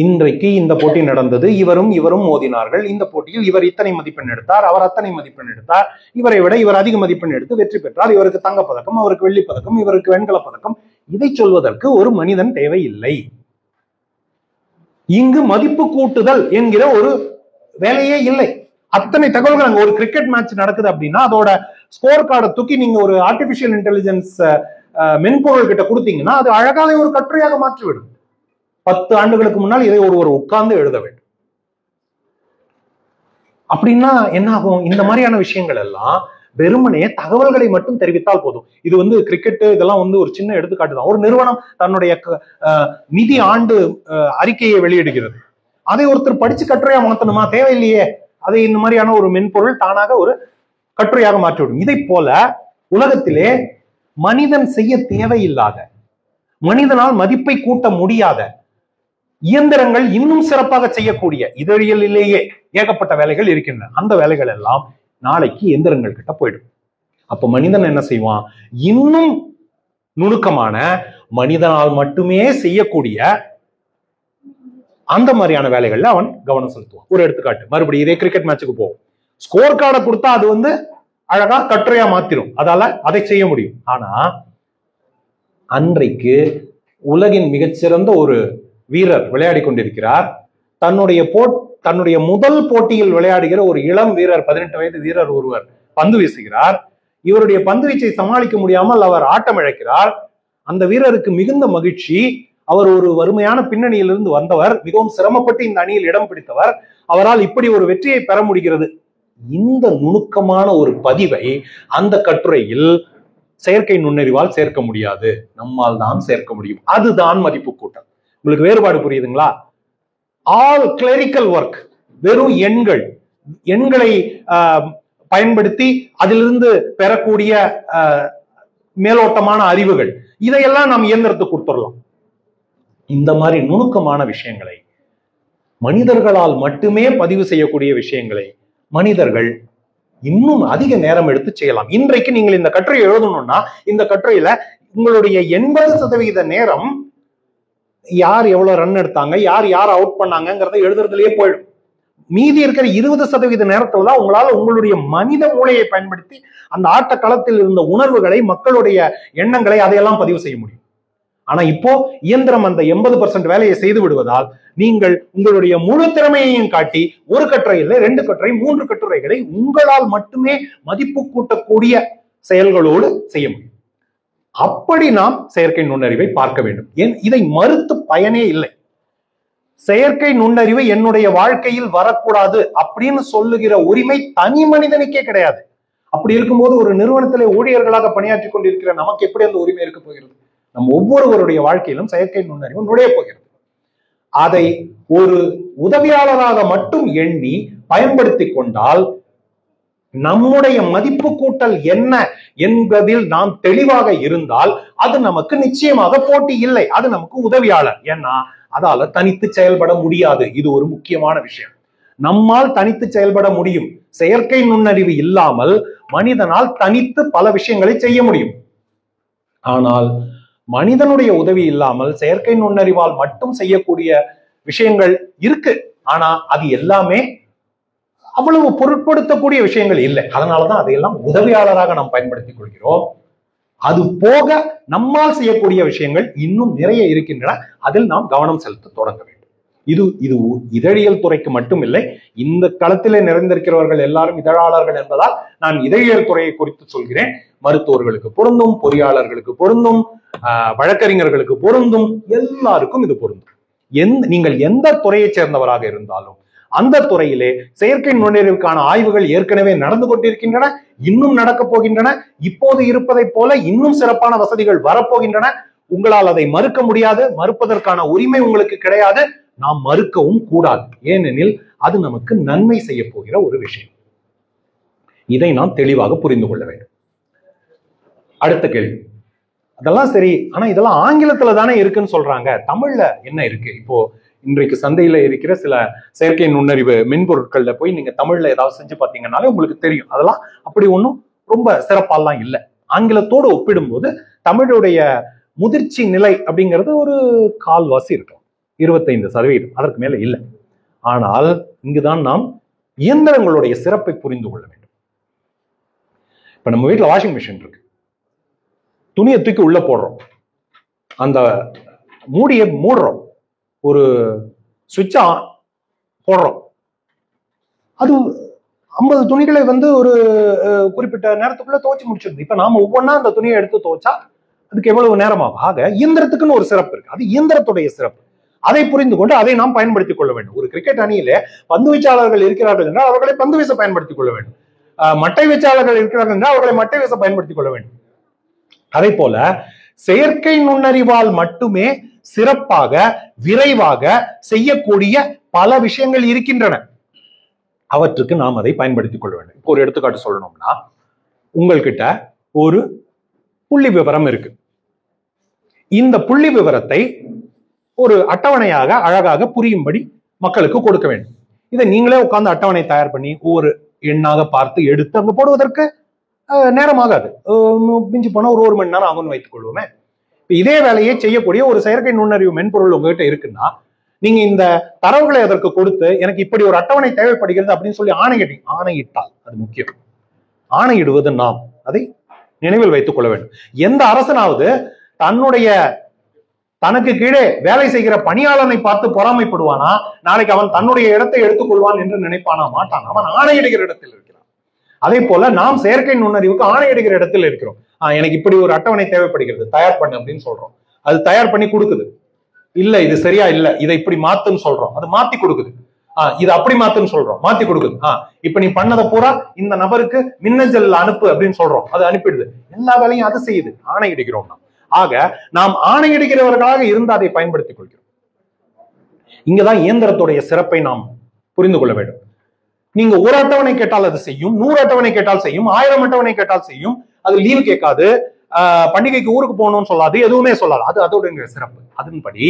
இன்றைக்கு இந்த போட்டி நடந்தது, இவரும் இவரும் மோதினார்கள், இந்த போட்டியில் இவர் இத்தனை மதிப்பெண் எடுத்தார், அவர் அத்தனை மதிப்பெண் எடுத்தார், இவரை விட இவர் அதிக மதிப்பெண் எடுத்து வெற்றி பெற்றார், இவருக்கு தங்க பதக்கம், அவருக்கு வெள்ளி பதக்கம், இவருக்கு வெண்கல பதக்கம். இதை சொல்வதற்கு ஒரு மனிதன் தேவையில்லை. இங்கு மதிப்பு கூட்டுதல் என்கிற ஒரு வேலையே இல்லை. அத்தனை தகவல்கள். அங்க ஒரு கிரிக்கெட் மேட்ச் நடக்குது அப்படின்னா அதோட ஸ்கோர் கார்டை தூக்கி நீங்க ஒரு ஆர்டிபிஷியல் இன்டெலிஜென்ஸ் மென்பொருள் கிட்ட கொடுத்தீங்கன்னா அது அழகாக ஒரு கட்டுரையாக மாற்றிவிடும். 10 ஆண்டுகளுக்கு முன்னால் இதை ஒருவர் உட்கார்ந்து எழுத வேண்டும். அப்படின்னா என்ன ஆகும்? இந்த மாதிரியான விஷயங்கள் எல்லாம் வெறுமனே தகவல்களை மட்டும் தெரிவித்தால் போதும். இது கிரிக்கெட் இதெல்லாம் ஒரு சின்ன எடுத்துக்காட்டு தான். ஒரு நிறுவனம் தன்னுடைய நிதி ஆண்டு அறிக்கையை வெளியிடுகிறது. அதை ஒருத்தர் படிச்சு கட்டுரையா மாற்றணுமா? தேவையில்லையே. அதை இந்த மாதிரியான ஒரு மென்பொருள் தானாக ஒரு கட்டுரையாக மாற்றிவிடும். இதை போல உலகத்திலே மனிதன் செய்ய தேவையில்லாத, மனிதனால் மதிப்பை கூட்ட முடியாத இயந்திரங்கள் இன்னும் சிறப்பாக செய்யக்கூடிய இதழியலிலேயே ஏகப்பட்ட வேலைகள் இருக்கின்றன. அந்த வேலைகள் எல்லாம் நாளைக்கு எந்திரங்கள் கிட்ட போயிடும். அப்ப மனிதன் என்ன செய்வான்? இன்னும் நுணுக்கமான, மனிதனால் மட்டுமே செய்யக்கூடிய அந்த மாதிரியான வேலைகள்ல அவன் கவனம் செலுத்துவான். ஒரு எடுத்துக்காட்டு, மறுபடியும் இதே கிரிக்கெட் மேட்சுக்கு போவோம். ஸ்கோர் கார்டை கொடுத்தா அது அழகா கட்டுரையா மாத்திரும், அதால அதை செய்ய முடியும். ஆனா அன்றைக்கு உலகின் மிகச்சிறந்த ஒரு வீரர் விளையாடி கொண்டிருக்கிறார். தன்னுடைய முதல் போட்டியில் விளையாடுகிற ஒரு இளம் வீரர், 18 வயது வீரர் ஒருவர் பந்து வீசுகிறார். இவருடைய பந்து வீச்சை சமாளிக்க முடியாமல் அவர் ஆட்டம் இழக்கிறார். அந்த வீரருக்கு மிகுந்த மகிழ்ச்சி. அவர் ஒரு வறுமையான பின்னணியிலிருந்து வந்தவர், மிகவும் சிரமப்பட்டு இந்த அணியில் இடம் பிடித்தவர். அவரால் இப்படி ஒரு வெற்றியை பெற முடிகிறது. இந்த நுணுக்கமான ஒரு பதிவை அந்த கட்டுரையில் செயற்கை நுண்ணறிவால் சேர்க்க முடியாது, நம்மால் தான் சேர்க்க முடியும். அதுதான் மதிப்பு கூட்டல். உங்களுக்கு வேறுபாடு புரியுதுங்களா? ஆல் கிளரிக்கல் ஒர்க், வெறும் எண்களை பயன்படுத்தி அதிலிருந்து பெறக்கூடிய மேலோட்டமான அறிவுகள், இதையெல்லாம் நாம் இயந்திரத்துக்கு கொடுத்துடலாம். இந்த மாதிரி நுணுக்கமான விஷயங்களை, மனிதர்களால் மட்டுமே பதிவு செய்யக்கூடிய விஷயங்களை மனிதர்கள் இன்னும் அதிக நேரம் எடுத்து செய்யலாம். இன்றைக்கு நீங்கள் இந்த கட்டுரையை எழுதணும்னா இந்த கட்டுரையில உங்களுடைய 80% நேரம் யார் எவ்வளவு ரன் எடுத்தாங்க, யார் அவுட் பண்ணாங்கிறத எழுதுறதுலயே போயிடும். மீதி இருக்கிற 20% நேரத்துல தான் உங்களால உங்களுடைய மனித மூளையை பயன்படுத்தி அந்த ஆட்ட களத்தில் இருந்த உணர்வுகளை, மக்களுடைய எண்ணங்களை, அதையெல்லாம் பதிவு செய்ய முடியும். ஆனா இப்போ இயந்திரம் அந்த 80% வேலையை செய்து விடுவதால் நீங்கள் உங்களுடைய முழு திறமையையும் காட்டி ஒரு கட்டுரை இல்லை, 2 கட்டுரை, 3 கட்டுரைகளை உங்களால் மட்டுமே மதிப்பு கூட்டக்கூடிய செயல்களோடு செய்ய முடியும். அப்படி நாம் செயற்கை நுண்ணறிவை பார்க்க வேண்டும். ஏன் இதை மறுத்து பயனே இல்லை. செயற்கை நுண்ணறிவு என்னுடைய வாழ்க்கையில் வரக்கூடாது அப்படின்னு சொல்லுகிற உரிமை தனி மனிதனுக்கே கிடையாது. அப்படி இருக்கும்போது ஒரு நிறுவனத்திலே ஊழியர்களாக பணியாற்றி கொண்டிருக்கிற நமக்கு எப்படி அந்த உரிமை இருக்க போகிறது? நம் ஒவ்வொருவருடைய வாழ்க்கையிலும் செயற்கை நுண்ணறிவு நுழைய போகிறது. அதை ஒரு உதவியாளராக மட்டும் எண்ணி பயன்படுத்தி கொண்டால் நம்முடைய மதிப்பு கூட்டல் என்ன என்பதில் நாம் தெளிவாக இருந்தால் அது நமக்கு நிச்சயமாக போட்டி இல்லை, அது நமக்கு உதவியாளர். ஏன்னா அதால தனித்து செயல்பட முடியாது. இது ஒரு முக்கியமான விஷயம். நம்மால் தனித்து செயல்பட முடியும். செயற்கை நுண்ணறிவு இல்லாமல் மனிதனால் தனித்து பல விஷயங்களை செய்ய முடியும். ஆனால் மனிதனுடைய உதவி இல்லாமல் செயற்கை நுண்ணறிவால் மட்டும் செய்யக்கூடிய விஷயங்கள் இருக்கு. ஆனா அது எல்லாமே அவ்வளவு பொருட்படுத்தக்கூடிய விஷயங்கள் இல்லை. அதனாலதான் அதையெல்லாம் உதவியாளராக நாம் பயன்படுத்திக் கொள்கிறோம். அது போக நம்மால் செய்யக்கூடிய விஷயங்கள் இன்னும் நிறைய இருக்கின்றன. அதில் நாம் கவனம் செலுத்த தொடங்க வேண்டும். இது இதழியல் துறைக்கு மட்டும் இல்லை, இந்த களத்திலே நிறைந்திருக்கிறவர்கள் எல்லாரும் இதழாளர்கள் என்பதால் நான் இதழியல் துறையை குறித்து சொல்கிறேன். மருத்துவர்களுக்கு பொருந்தும், பொறியாளர்களுக்கு பொருந்தும், வழக்கறிஞர்களுக்கு பொருந்தும், எல்லாருக்கும் இது பொருந்தும். நீங்கள் எந்த துறையை சேர்ந்தவராக இருந்தாலும் அந்த துறையிலே செயற்கை நுண்ணறிவுக்கான ஆய்வுகள் ஏற்கனவே நடந்து கொண்டிருக்கின்றன, இன்னும் நடக்க போகின்றன. இப்போது இருப்பதை போல இன்னும் சிறப்பான வசதிகள் வரப்போகின்றன. உங்களால் அதை மறுக்க முடியாது. மறுப்பதற்கான உரிமை உங்களுக்கு கிடையாது. நாம் மறுக்கவும் கூடாது. ஏனெனில் அது நமக்கு நன்மை செய்ய போகிற ஒரு விஷயம். இதை நாம் தெளிவாக புரிந்து கொள்ள வேண்டும். அடுத்த கேள்வி, அதெல்லாம் சரி, ஆனா இதெல்லாம் ஆங்கிலத்துல தானே இருக்குன்னு சொல்றாங்க, தமிழ்ல என்ன இருக்கு? இப்போ இன்றைக்கு சந்தையில இருக்கிற சில செயற்கை நுண்ணறிவு மென்பொருட்கள்ல போய் நீங்க தமிழ்ல ஏதாவது செஞ்சு பார்த்தீங்கன்னாலே உங்களுக்கு தெரியும். அதெல்லாம் அப்படி ஒன்றும் ரொம்ப சிறப்பாலாம் இல்லை. ஆங்கிலத்தோடு ஒப்பிடும்போது தமிழுடைய முதிர்ச்சி நிலை அப்படிங்கிறது ஒரு கால்வாசி இருக்கும், 25%, அதற்கு மேல இல்லை. ஆனால் இங்குதான் நாம் இயந்திரங்களுடைய சிறப்பை புரிந்து கொள்ள வேண்டும். இப்ப நம்ம வீட்டுல வாஷிங் மிஷின் இருக்கு. துணியை தூக்கி உள்ள போடுறோம், அந்த மூடியை மூடுறோம், ஒரு சுவிட்சா போடுறோம். அது 50 துணிகளை ஒரு குறிப்பிட்ட நேரத்துக்குள்ள துவைச்சு முடிச்சிருது. இப்ப நாம ஒவ்வொன்னா அந்த துணியை எடுத்து துவைச்சா அதுக்கு எவ்வளவு நேரமாகும்? ஆக இயந்திரத்துக்குன்னு ஒரு சிறப்பு இருக்கு. அது இயந்திரத்துடைய சிறப்பு. அதை புரிந்து கொண்டு அதை நாம் பயன்படுத்திக் கொள்ள வேண்டும். ஒரு கிரிக்கெட் அணியிலே பந்து வீச்சாளர்கள் இருக்கிறார்கள் என்றால் அவர்களை பந்து வீச பயன்படுத்திக் கொள்ள வேண்டும். மட்டை வீச்சாளர்கள் இருக்கிறார்கள் என்றால் அவர்களை மட்டை வீச பயன்படுத்திக் கொள்ள வேண்டும். அதே போல செயற்கை நுண்ணறிவால் மட்டுமே சிறப்பாக விரைவாக செய்யக்கூடிய பல விஷயங்கள் இருக்கின்றன. அவற்றுக்கு நாம் அதை பயன்படுத்திக் கொள்ள வேண்டும். இப்போ ஒரு எடுத்துக்காட்டு சொல்லணும்னா, உங்கள்கிட்ட ஒரு புள்ளி விவரம் இருக்கு. இந்த புள்ளி விவரத்தை ஒரு அட்டவணையாக அழகாக புரியும்படி மக்களுக்கு கொடுக்க வேண்டும். இதை நீங்களே உட்கார்ந்து அட்டவணை தயார் பண்ணி ஒவ்வொரு எண்ணாக பார்த்து எடுத்து அங்க போடுவதற்கு நேரமாகாது. மிஞ்சி போனா ஒரு மணி நேரம் ஆகும்னு வைத்துக் கொள்வோமே. இதே வேலையை செய்யக்கூடிய ஒரு செயற்கை நுண்ணறிவு மென்பொருள் உங்ககிட்ட இருக்குன்னா, நீங்க இந்த தரவுகளை அதற்கு கொடுத்து எனக்கு இப்படி ஒரு அட்டவணை தேவைப்படுகிறது அப்படின்னு சொல்லி ஆணையிட்டால் அது முக்கியம். ஆணையிடுவது நாம் அதை நினைவில் வைத்துக் கொள்ள வேண்டும். எந்த அரசனாவது தனக்கு கீழே வேலை செய்கிற பணியாளனை பார்த்து பொறாமைப்படுவானா? நாளைக்கு அவன் தன்னுடைய இடத்தை எடுத்துக்கொள்வான் என்று நினைப்பானா? மாட்டான். அவன் ஆணையிடுகிற இடத்தில் இருக்கிறான். அதே போல நாம் செயற்கை நுண்ணறிவுக்கு ஆணையிடுகிற இடத்தில் இருக்கிறோம். எனக்கு இப்படி ஒரு அட்டவணை தேவைப்படுகிறது, தயார் பண்ணு அப்படின்னு சொல்றோம். அது தயார் பண்ணி கொடுக்குது. இல்ல இது சரியா இல்ல, இதை இப்படி மாத்துன்னு சொல்றோம், அது மாத்தி கொடுக்குது. இது அப்படி மாத்துன்னு சொல்றோம், மாத்தி கொடுக்குது. இப்ப நீ பண்ணதை பூரா இந்த நபருக்கு மின்னஞ்சல் அனுப்பு அப்படின்னு சொல்றோம், அது அனுப்பிடுது. எல்லா வேலையும் அது செய்யுது. ஆணையிடுகிறோம் நாம். ஆக நாம் ஆணையிடுகிறவர்களாக இருந்து அதை பயன்படுத்திக் கொள்கிறோம். இங்கதான் இயந்திரத்துடைய சிறப்பை நாம் புரிந்து கொள்ள வேண்டும். நீங்க ஒரு அட்டவணை கேட்டால் அது செய்யும், 100 அட்டவணை கேட்டால் செய்யும், 1000 அட்டவணை கேட்டால் செய்யும். அது லீவு கேட்காது, பண்டிகைக்கு ஊருக்கு போகணும்னு சொல்லாது, எதுவுமே சொல்லாது. அது அதோட சிறப்பு. அதன்படி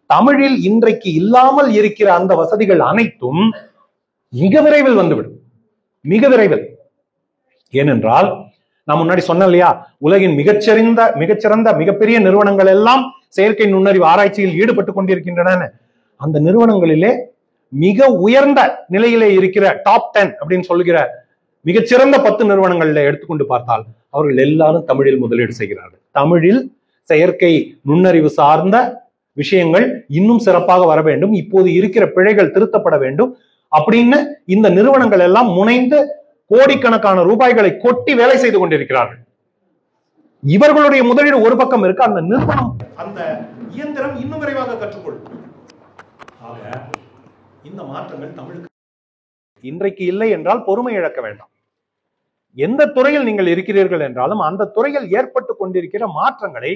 தமிழில் இன்றைக்கு இல்லாமல் இருக்கிற அந்த வசதிகள் அனைத்தும் மிக விரைவில் வந்துவிடும். மிக விரைவில். ஏனென்றால் நான் முன்னாடி சொன்னேன் இல்லையா, உலகின் மிகச்சிறந்த மிகப்பெரிய நிறுவனங்கள் எல்லாம் செயற்கை நுண்ணறிவு ஆராய்ச்சியில் ஈடுபட்டு கொண்டிருக்கின்றன. அந்த நிறுவனங்களிலே மிக உயர்ந்த நிலையிலே இருக்கிற டாப் 10 அப்படின்னு சொல்லுகிற மிகச்சிறந்த 10 நிறுவனங்கள்ல எடுத்துக்கொண்டு பார்த்தால் அவர்கள் எல்லாரும் தமிழில் முதலீடு செய்கிறார்கள். தமிழில் செயற்கை நுண்ணறிவு சார்ந்த விஷயங்கள் இன்னும் சிறப்பாக வர வேண்டும், இப்போது இருக்கிற பிழைகள் திருத்தப்பட வேண்டும் அப்படின்னு இந்த நிறுவனங்கள் எல்லாம் முனைந்து கோடிக்கணக்கான ரூபாய்களை கொட்டி வேலை செய்து கொண்டிருக்கிறார்கள். இவர்களுடைய முதலீடு ஒரு பக்கம் இருக்கு, அந்த நிறுவனம் அந்த இயந்திரம் இன்னும் விரைவாக கற்றுக்கொள்ளும். ஆக இந்த மாற்றங்கள் தமிழுக்கு இன்றைக்கு இல்லை என்றால் பொறுமை இழக்க வேண்டாம். எந்த துறையில் நீங்கள் இருக்கிறீர்கள் என்றாலும் அந்த துறையில் ஏற்பட்டு கொண்டிருக்கிற மாற்றங்களை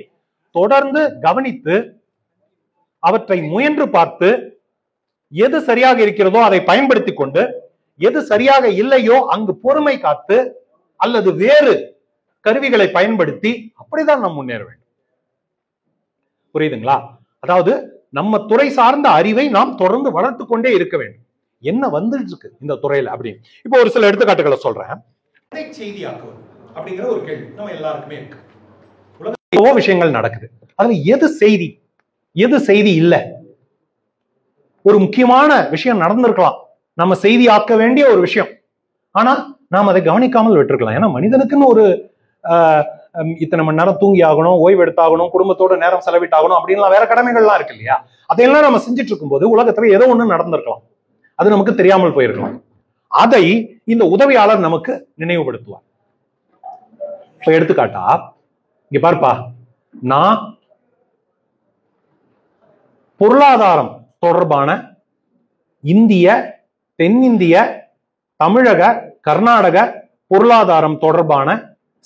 தொடர்ந்து கவனித்து அவற்றை முயன்று பார்த்து எது சரியாக இருக்கிறதோ அதை பயன்படுத்தி கொண்டு, எது சரியாக இல்லையோ அங்கு பொறுமை காத்து அல்லது வேறு கருவிகளை பயன்படுத்தி அப்படிதான் நாம் முன்னேற வேண்டும். புரியுதுங்களா? அதாவது நம்ம துறை சார்ந்த அறிவை நாம் தொடர்ந்து வளர்த்து கொண்டே இருக்க வேண்டும். என்ன வந்துட்டு இருக்கு இந்த துறையில அப்படின்னு இப்போ ஒரு சில எடுத்துக்காட்டுகளை சொல்றேன். செய்தியாக்குவது அப்படிங்கிற ஒரு கேள்வி நம்ம எல்லாருக்குமே இருக்கு. உலகத்திலோ விஷயங்கள் நடக்குது, அதுல எது செய்தி எது செய்தி இல்ல? ஒரு முக்கியமான விஷயம் நடந்திருக்கலாம், நம்ம செய்தி ஆக்க வேண்டிய ஒரு விஷயம், ஆனா நாம் அதை கவனிக்காமல் விட்டுருக்கலாம். ஏன்னா மனிதனுக்குன்னு ஒரு இத்தனை மணி நேரம் தூங்கி ஆகணும், ஓய்வு எடுத்தாகணும், குடும்பத்தோட நேரம் செலவிட்டாகணும் அப்படின்லாம் வேற கடமைகள்லாம் இருக்கு இல்லையா? அதையெல்லாம் நம்ம செஞ்சுட்டு இருக்கும்போது உலகத்துல ஏதோ ஒண்ணு நடந்திருக்கலாம், அது நமக்கு தெரியாமல் போயிருக்கலாம். அதை இந்த உதவியாளர் நமக்கு நினைவுபடுத்துவார். இப்ப எடுத்துக்காட்டா இங்க பார்ப்பா, நான் பொருளாதாரம் தொடர்பான இந்திய, தென்னிந்திய, தமிழக, கர்நாடக பொருளாதாரம் தொடர்பான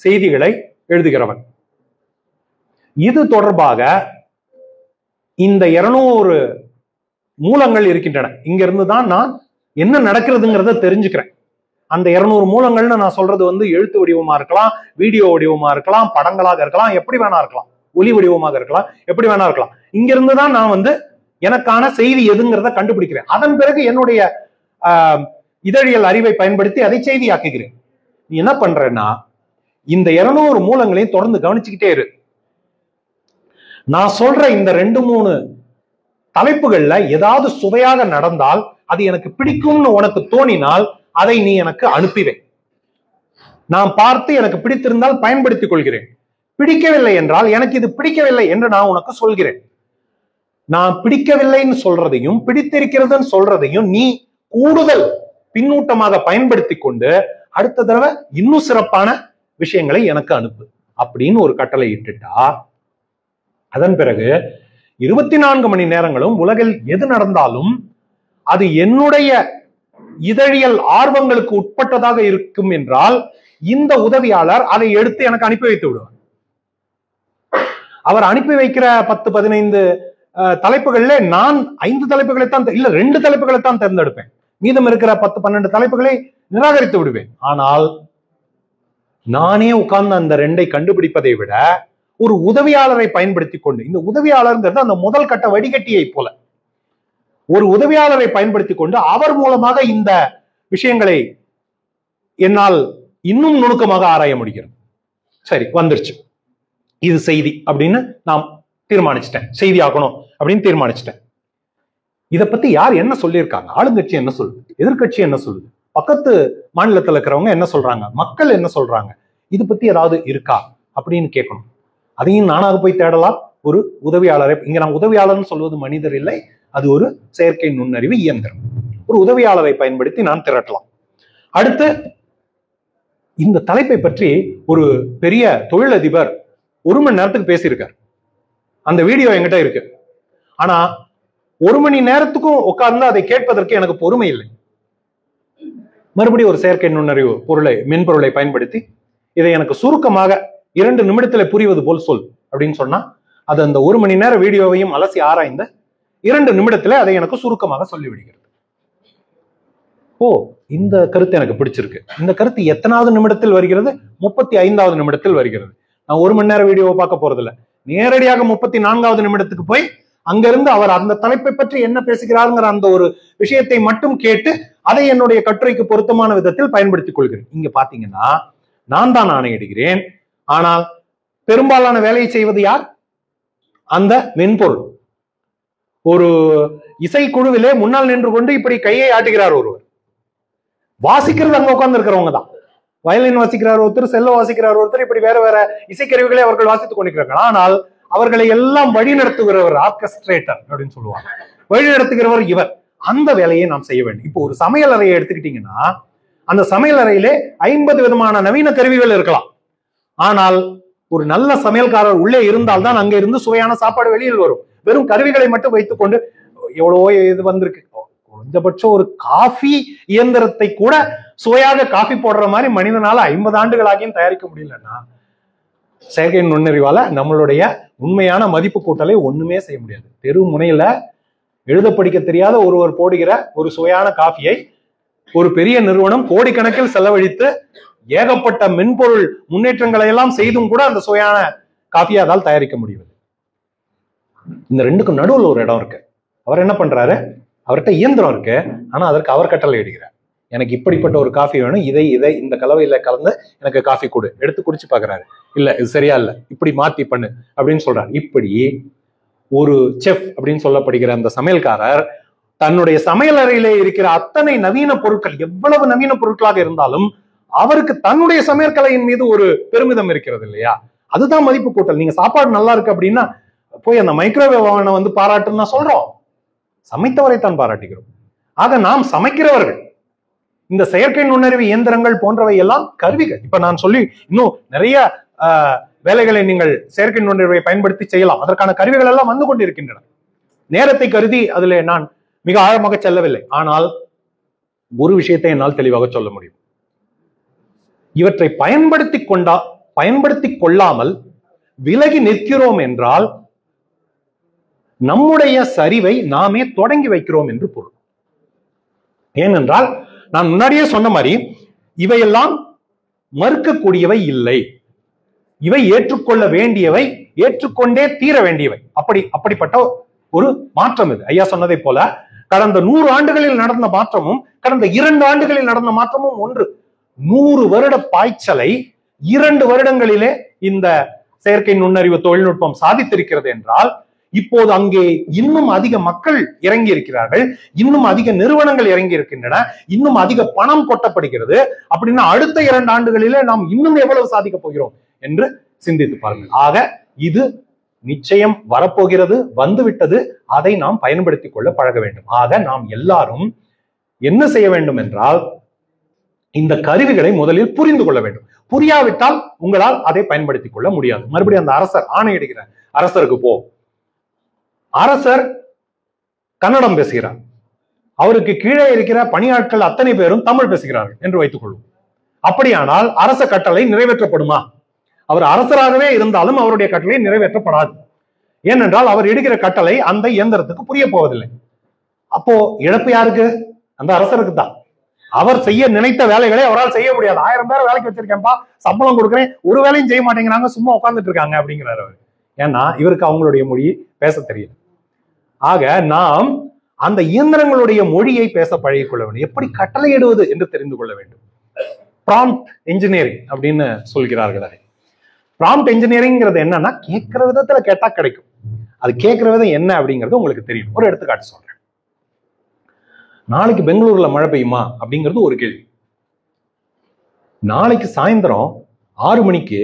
செய்திகளை எழுதுகிறவன். இது தொடர்பாக இந்த 200 மூலங்கள் இருக்கின்றன. இங்க இருந்துதான் நான் என்ன நடக்கிறதுங்கிறத தெரிஞ்சுக்கிறேன். அந்த 200 மூலங்கள்னு நான் சொல்றது எழுத்து வடிவமா இருக்கலாம், வீடியோ வடிவமா இருக்கலாம், படங்களாக இருக்கலாம், எப்படி வேணா இருக்கலாம், ஒலி வடிவமாக இருக்கலாம், எப்படி வேணா இருக்கலாம். இங்க இருந்துதான் நான் எனக்கான செய்தி எதுங்கிறத கண்டுபிடிக்கிறேன். அதன் பிறகு என்னுடைய இதழியல் அறிவை பயன்படுத்தி அதை செய்தியாக்குகிறேன். நீ என்ன பண்றேன்னா இந்த 200 மூலங்களையும் தொடர்ந்து கவனிச்சுக்கிட்டே இரு. நான் சொல்ற இந்த 2-3 தலைப்புகள்ல ஏதாவது சுவையாக நடந்தால், அது எனக்கு பிடிக்கும்னு உனக்கு தோணினால் அதை நீ எனக்கு அனுப்பிவே. நான் பார்த்து எனக்கு பிடித்திருந்தால் பயன்படுத்திக் கொள்கிறேன், பிடிக்கவில்லை என்றால் எனக்கு இது பிடிக்கவில்லை என்று நான் உனக்கு சொல்கிறேன். நான் பிடிக்கவில்லைன்னு சொல்றதையும் பிடித்திருக்கிறதுன்னு சொல்றதையும் நீ கூடுதல் பின்னூட்டமாக பயன்படுத்தி கொண்டு அடுத்த தடவை இன்னும் சிறப்பான விஷயங்களை எனக்கு அனுப்பு அப்படின்னு ஒரு கட்டளை இட்டுட்டா, அதன் பிறகு 24 மணி நேரங்களும் உலகில் எது நடந்தாலும் அது என்னுடைய இதழியல் ஆர்வங்களுக்கு உட்பட்டதாக இருக்கும் என்றால் இந்த உதவியாளர் அதை எடுத்து எனக்கு அனுப்பி வைத்து விடுவார். அவர் அனுப்பி வைக்கிற 10-15 தலைப்புகள்ல நான் 5 தலைப்புகளை தான், இல்ல 2 தலைப்புகளை தான் தேர்ந்தெடுப்பேன். மீதம் இருக்கிற 10-12 தலைப்புகளை நிராகரித்து விடுவேன். ஆனால் நானே உட்கார்ந்து அந்த 2ஐ கண்டுபிடிப்பதை விட ஒரு உதவியாளரை பயன்படுத்தி கொண்டு, இந்த உதவியாளர்ங்கிறது அந்த முதல் கட்ட வடிகட்டியை போல, ஒரு உதவியாளரை பயன்படுத்தி கொண்டு அவர் மூலமாக இந்த விஷயங்களை என்னால் இன்னும் நுணுக்கமாக ஆராய முடிகிறது. சரி, வந்துருச்சு, இது செய்தி அப்படின்னு நாம் தீர்மானிச்சிட்டேன், செய்தி ஆக்கணும் அப்படின்னு தீர்மானிச்சிட்டேன். இதை பத்தி யார் என்ன சொல்லியிருக்காங்க? ஆளுங்கட்சி என்ன சொல்லுது, எதிர்கட்சி என்ன சொல்லுது, பக்கத்து மாநிலத்தில் இருக்கிறவங்க என்ன சொல்றாங்க, மக்கள் என்ன சொல்றாங்க, இது பத்தி ஏதாவது இருக்கா அப்படின்னு கேட்கணும். அதையும் நானாக போய் தேடலாம். ஒரு உதவியாளரை, இங்க நான் உதவியாளர்னு சொல்வது மனிதர் இல்லை, அது ஒரு செயற்கை நுண்ணறிவு இயந்திரம். ஒரு உதவியாளரை பயன்படுத்தி நான் திரட்டலாம். அடுத்து இந்த தலைப்பை பற்றி ஒரு பெரிய தொழிலதிபர் 1 மணி நேரத்துக்கு பேசியிருக்கார். அந்த வீடியோ என்கிட்ட இருக்கு. ஆனா 1 மணி நேரத்துக்கும் உட்கார்ந்து அதை கேட்பதற்கு எனக்கு பொறுமை இல்லை. மறுபடியும் ஒரு செயற்கை நுண்ணறிவு மென்பொருளை பயன்படுத்தி இதை எனக்கு சுருக்கமாக 2 நிமிடத்தில் புரிவது போல் சொல் அப்படின்னு சொன்னா, அது அந்த 1 மணி நேர வீடியோவையும் அலசி ஆராய்ந்த 2 நிமிடத்துல அதை எனக்கு சுருக்கமாக சொல்லிவிடுகிறது. ஓ, இந்த கருத்து எனக்கு பிடிச்சிருக்கு. இந்த கருத்து எத்தனாவது நிமிடத்தில் வருகிறது? 35வது நிமிடத்தில் வருகிறது. நான் 1 மணி நேர வீடியோவை பார்க்க போறதில்ல, நேரடியாக 34வது நிமிடத்துக்கு போய் அங்கிருந்து அவர் அந்த தலைப்பை பற்றி என்ன பேசுகிறாருங்கிற அந்த ஒரு விஷயத்தை மட்டும் கேட்டு அதை என்னுடைய கட்டுரைக்கு பொருத்தமான விதத்தில் பயன்படுத்திக் கொள்கிறேன். இங்க பாத்தீங்கன்னா நான் தான் ஆணையிடுகிறேன், ஆனால் பெரும்பாலான வேலையை செய்வது யார்? அந்த மென்பொருள். ஒரு இசைக்குழுவிலே முன்னால் நின்று கொண்டு இப்படி கையை ஆட்டுகிறார் ஒருவர், வாசிக்கிறது அங்க உட்கார்ந்து இருக்கிறவங்க தான். வயலின் வாசிக்கிறார் ஒருத்தர், செல்ல வாசிக்கிறார் ஒருத்தர், இப்படி வேற வேற இசைக்கருவிகளை அவர்கள் வாசித்துக் கொண்டிருக்கிறார்கள். ஆனால் அவர்களை எல்லாம் வழிநடத்துகிறவர் ஆர்கெஸ்ட்ரேட்டர் அப்படின்னு சொல்லுவாங்க. வழிநடத்துகிறவர் இவர். அந்த வேலையை நாம் செய்ய வேண்டும். இப்போ ஒரு சமையல் அறையை எடுத்துக்கிட்டீங்கன்னா அந்த சமையல் அறையிலே 50 விதமான நவீன கருவிகள் இருக்கலாம். ஆனால் ஒரு நல்ல சமையல்காரர் உள்ளே இருந்தால்தான் அங்க இருந்து சுவையான சாப்பாடு வெளியில் வரும். வெறும் கருவிகளை மட்டும் வைத்துக் கொண்டு எவ்வளவோ இது வந்திருக்கு. குறைந்தபட்சம் ஒரு காஃபி இயந்திரத்தை கூட சுவையாக காஃபி போடுற மாதிரி மனிதனால 50 ஆண்டுகளாகியும் தயாரிக்க முடியலன்னா செயற்கை நுண்ணறிவால நம்மளுடைய உண்மையான மதிப்பு கூட்டலை ஒண்ணுமே செய்ய முடியாது. தெரு முனையில எழுத படிக்க தெரியாத ஒருவர் போடுகிற ஒரு சுவையான காஃபியை ஒரு பெரிய நிறுவனம் கோடிக்கணக்கில் செலவழித்து ஏகப்பட்ட மென்பொருள் முன்னேற்றங்களை எல்லாம் செய்தும் கூட அந்த சுவையான காஃபியை அதால் தயாரிக்க முடியாது. இந்த ரெண்டுக்கும் நடுவில் ஒரு இடம் இருக்கு. அவர் என்ன பண்றாரு, அவர்கிட்ட இயந்திரம் இருக்கு, ஆனா அதற்கு அவர் கட்டளை இடுகிறார். எனக்கு இப்படிப்பட்ட ஒரு காஃபி வேணும், இதை இந்த கலவையில கலந்து எனக்கு காஃபி கொடு. எடுத்து குடிச்சு பாக்குறாரு, இல்ல இது சரியா இல்ல, இப்படி மாத்தி பண்ணு அப்படின்னு சொல்றாரு. இப்படி ஒரு செஃப் அப்படின்னு சொல்லப்படுகிற அந்த சமையல்காரர் தன்னுடைய சமையல் அறையிலே இருக்கிற அத்தனை நவீன பொருட்கள், எவ்வளவு நவீன பொருட்களாக இருந்தாலும் அவருக்கு தன்னுடைய சமையற்கலையின் மீது ஒரு பெருமிதம் இருக்கிறது இல்லையா? அதுதான் மதிப்பு கூட்டல். நீங்க சாப்பாடு நல்லா இருக்கு அப்படின்னா போய் அந்த மைக்ரோவேவ் அவனை வந்து பாராட்டுன்னு நான் சொல்றோம், சமைத்தவரை தான் பாராட்டுகிறோம். ஆக நாம் சமைக்கிறவர்கள். இந்த செயற்கை நுண்ணறிவு இயந்திரங்கள் போன்றவை எல்லாம் கருவிகள். இப்ப நான் சொல்லி இன்னும் நிறைய வேலைகளை நீங்கள் செயற்கை நுண்ணறிவை பயன்படுத்தி செய்யலாம். அதற்கான கருவிகள் எல்லாம் வந்து கொண்டிருக்கின்றன. நேரத்தை கருதி அதுல நான் மிக ஆழமாக செல்லவில்லை. ஆனால் ஒரு விஷயத்தை என்னால் தெளிவாக சொல்ல முடியும். இவற்றை பயன்படுத்தி கொள்ளாமல் விலகி நிற்கிறோம் என்றால் நம்முடைய சரிவை நாமே தொடங்கி வைக்கிறோம் என்று பொருள். ஏனென்றால் நான் முன்னாடியே சொன்ன மாதிரி இவையெல்லாம் மறுக்கக்கூடியவை இல்லை. இவை ஏற்றுக்கொள்ள வேண்டியவை, ஏற்றுக்கொண்டே தீர வேண்டியவை. அப்படிப்பட்ட ஒரு மாற்றம் இது. ஐயா சொன்னதை போல கடந்த 100 ஆண்டுகளில் நடந்த மாற்றமும் கடந்த 2 ஆண்டுகளில் நடந்த மாற்றமும் ஒன்று. 100 வருட பாய்ச்சலை 2 வருடங்களிலே இந்த செயற்கை நுண்ணறிவு தொழில்நுட்பம் சாதித்திருக்கிறது என்றால் இப்போது அங்கே இன்னும் அதிக மக்கள் இறங்கி இருக்கிறார்கள், இன்னும் அதிக நிறுவனங்கள் இறங்கி இருக்கின்றன, இன்னும் அதிக பணம் கொட்டப்படுகிறது. அப்படின்னா அடுத்த 2 ஆண்டுகளிலே நாம் இன்னும் எவ்வளவு சாதிக்க போகிறோம் என்று சிந்தித்து பாருங்கள். ஆக இது நிச்சயம் வரப்போகிறது, வந்துவிட்டது. அதை நாம் பயன்படுத்திக் கொள்ள பழக வேண்டும். ஆக நாம் எல்லாரும் என்ன செய்ய வேண்டும் என்றால் இந்த கருவிகளை முதலில் புரிந்து கொள்ள வேண்டும். புரியாவிட்டால் உங்களால் அதை பயன்படுத்திக் கொள்ள முடியாது. மறுபடியும் அந்த அரசர் ஆணையிடுகிறார், அரசருக்கு போ. அரசர் கன்னடம் பேசுகிறார், அவருக்கு கீழே இருக்கிற பணியாட்கள் அத்தனை பேரும் தமிழ் பேசுகிறார்கள் என்று வைத்துக் கொள்வோம். அப்படியானால் அரச கட்டளை நிறைவேற்றப்படுமா? அவர் அரசராகவே இருந்தாலும் அவருடைய கட்டளை நிறைவேற்றப்படாது. ஏனென்றால் அவர் இடுகிற கட்டளை அந்த இயந்திரத்துக்கு புரிய போவதில்லை. அப்போ இழப்பு யாருக்கு? அந்த அரசருக்கு தான். அவர் செய்ய நினைத்த வேலைகளை அவரால் செய்ய முடியாது. 1000 பேர் வேலைக்கு வச்சிருக்கேன்ப்பா, சம்பளம் கொடுக்குறேன், ஒரு வேலையும் செய்ய மாட்டேங்கிறாங்க, சும்மா உட்கார்ந்துட்டு இருக்காங்க அப்படிங்கிறாரு அவர். ஏன்னா இவருக்கு அவங்களுடைய மொழி பேச தெரியல. ஆக நாம் அந்த இயந்திரங்களுடைய மொழியை பேச பழகிக் கொள்ள வேண்டும். எப்படி கட்டளையிடுவது என்று தெரிந்து கொள்ள வேண்டும். ப்ராம்ப்ட் இன்ஜினியரிங் அப்படின்னு சொல்கிறார்கள். அதை ப்ராம்ப்ட் இன்ஜினியரிங்கிறது என்னன்னா, கேட்கிற விதத்துல கேட்டா கிடைக்கும். அது கேட்கிற விதம் என்ன அப்படிங்கிறது உங்களுக்கு தெரியும். ஒரு எடுத்துக்காட்டு சொல்றேன். நாளைக்கு பெங்களூர்ல மழை பெய்யுமா அப்படிங்கிறது ஒரு கேள்வி. நாளைக்கு சாயந்தரம் 6 மணிக்கு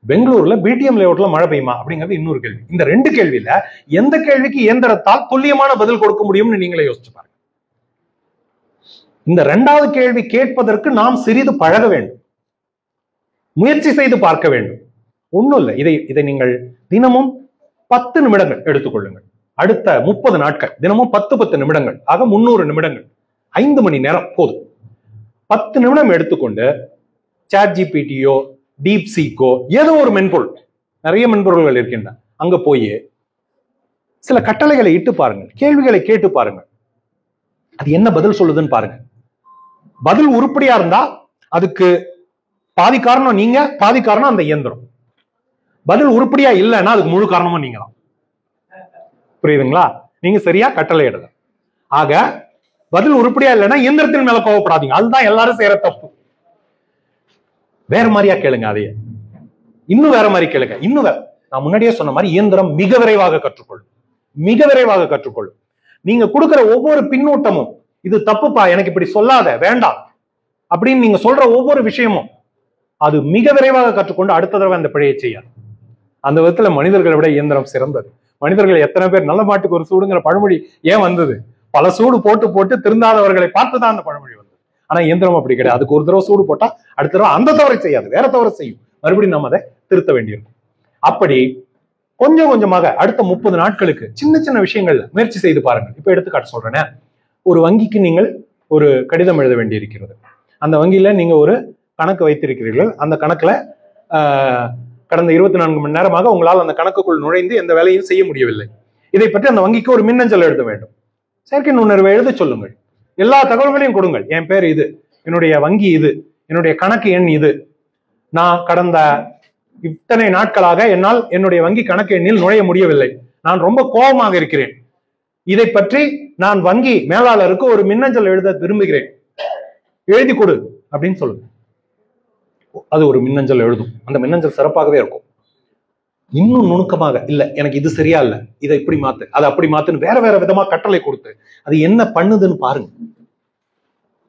பெங்களூர்ல பிடிஎம் லேஅவுட்ல மழை பெய்யுமா அப்படிங்கிறது இன்னொரு கேள்வி. இந்த 2 கேள்வியில எந்த கேள்விக்கு இயந்திரத்தால் துல்லியமான பதில் கொடுக்க முடியும்னு நீங்களே யோசிச்சு பாருங்க. இந்த 2வது கேள்வி கேட்பதற்கு நாம் சிறிது பழக வேண்டும், முயற்சி செய்து பார்க்க வேண்டும். ஒண்ணும் இல்லை, இதை நீங்கள் தினமும் 10 நிமிடங்கள் எடுத்துக்கொள்ளுங்கள். அடுத்த 30 நாட்கள் தினமும் 10 நிமிடங்கள், ஆக 300 நிமிடங்கள், 5 மணி நேரம் போதும். 10 நிமிடம் எடுத்துக்கொண்டு ChatGPTயோ DeepSeekஓ ஏதோ ஒரு மென்பொருள், நிறைய மென்பொருள்கள் இருக்கின்றன, அங்க போய் சில கட்டளைகளை இட்டு பாருங்கள், கேள்விகளை கேட்டு பாருங்கள், அது என்ன பதில் சொல்லுதுன்னு பாருங்க. பதில் உருப்படியா இருந்தா அதுக்கு பாதி காரணம் நீங்க, பாதி காரணம் அந்த இயந்திரம். பதில் உருப்படியா இல்லைன்னா அதுக்கு முழு காரணமும் நீங்க தான். புரியுதுங்களா? நீங்க சரியா கட்டளை இடுங்க. ஆக பதில் உருப்படியா இல்லைன்னா இயந்திரத்தின் மேல கோவப்படாதீங்க, அதுதான் எல்லாரும் செய்யற தப்பு. வேற மாதிரியா கேளுங்க, அதையே இன்னும் வேற மாதிரி கேளுங்க, இன்னும் வேற. நான் முன்னாடியே சொன்ன மாதிரி இயந்திரம் மிக விரைவாக கற்றுக்கொள்ளும், மிக விரைவாக கற்றுக்கொள்ளும். நீங்க கொடுக்கிற ஒவ்வொரு பின்னூட்டமும், இது தப்புப்பா, எனக்கு இப்படி சொல்லாத, வேண்டாம் அப்படின்னு நீங்க சொல்ற ஒவ்வொரு விஷயமும் அது மிக விரைவாக கற்றுக்கொண்டு அடுத்த தடவை அந்த பிழையை செய்யாது. அந்த விதத்துல மனிதர்களை விட இயந்திரம் சிறந்தது. மனிதர்கள் எத்தனை பேர் நல்ல மாட்டுக்கு ஒரு சூடுங்கிற பழமொழி ஏன் வந்தது? பல சூடு போட்டு போட்டு திருந்தாதவர்களை பார்த்துதான் அந்த பழமொழி வந்தது. ஆனா இயந்திரம் அப்படி கிடையாது. அதுக்கு ஒரு தடவை சூடு போட்டா அடுத்த தடவை அந்த தவறை செய்யாது, வேற தவறை செய்யும். மறுபடியும் நம்ம அதை திருத்த வேண்டியிருக்கும். அப்படி கொஞ்சம் கொஞ்சமாக அடுத்த 30 நாட்களுக்கு சின்ன சின்ன விஷயங்கள் முயற்சி செய்து பாருங்கள். இப்ப எடுத்துக்காட்டு சொல்றேன்னா, ஒரு வங்கிக்கு நீங்கள் ஒரு கடிதம் எழுத வேண்டியிருக்கிறது. அந்த வங்கியில நீங்க ஒரு கணக்கு வைத்திருக்கிறீர்கள். அந்த கணக்குல கடந்த 24 மணி நேரமாக உங்களால் அந்த கணக்குக்குள் நுழைந்து எந்த வேலையும் செய்ய முடியவில்லை. இதை பற்றி அந்த வங்கிக்கு ஒரு மின்னஞ்சல் எழுத வேண்டும். செயற்கை நுண்ணறிவை எழுத சொல்லுங்கள். எல்லா தகவல்களையும் கொடுங்கள். என் பேர் இது, என்னுடைய வங்கி இது, என்னுடைய கணக்கு எண் இது, நான் கடந்த இத்தனை நாட்களாக என்னால் என்னுடைய வங்கி கணக்கு எண்ணில் நுழைய முடியவில்லை, நான் ரொம்ப கோபமாக இருக்கிறேன், இதை பற்றி நான் வங்கி மேலாளருக்கு ஒரு மின்னஞ்சல் எழுத விரும்புகிறேன், எழுதி கொடு அப்படின்னு சொல்லுங்க. அது ஒரு மின்னஞ்சல் எழுதும். அந்த மின்னஞ்சல் சிறப்பாகவே இருக்கும். இன்னும் நுணுக்கமாக, இல்ல எனக்கு இது சரியா இல்ல, இதை இப்படி மாத்து, அதை அப்படி மாத்துன்னு வேற வேற விதமா கட்டளை கொடுத்து அது என்ன பண்ணுதுன்னு பாருங்க.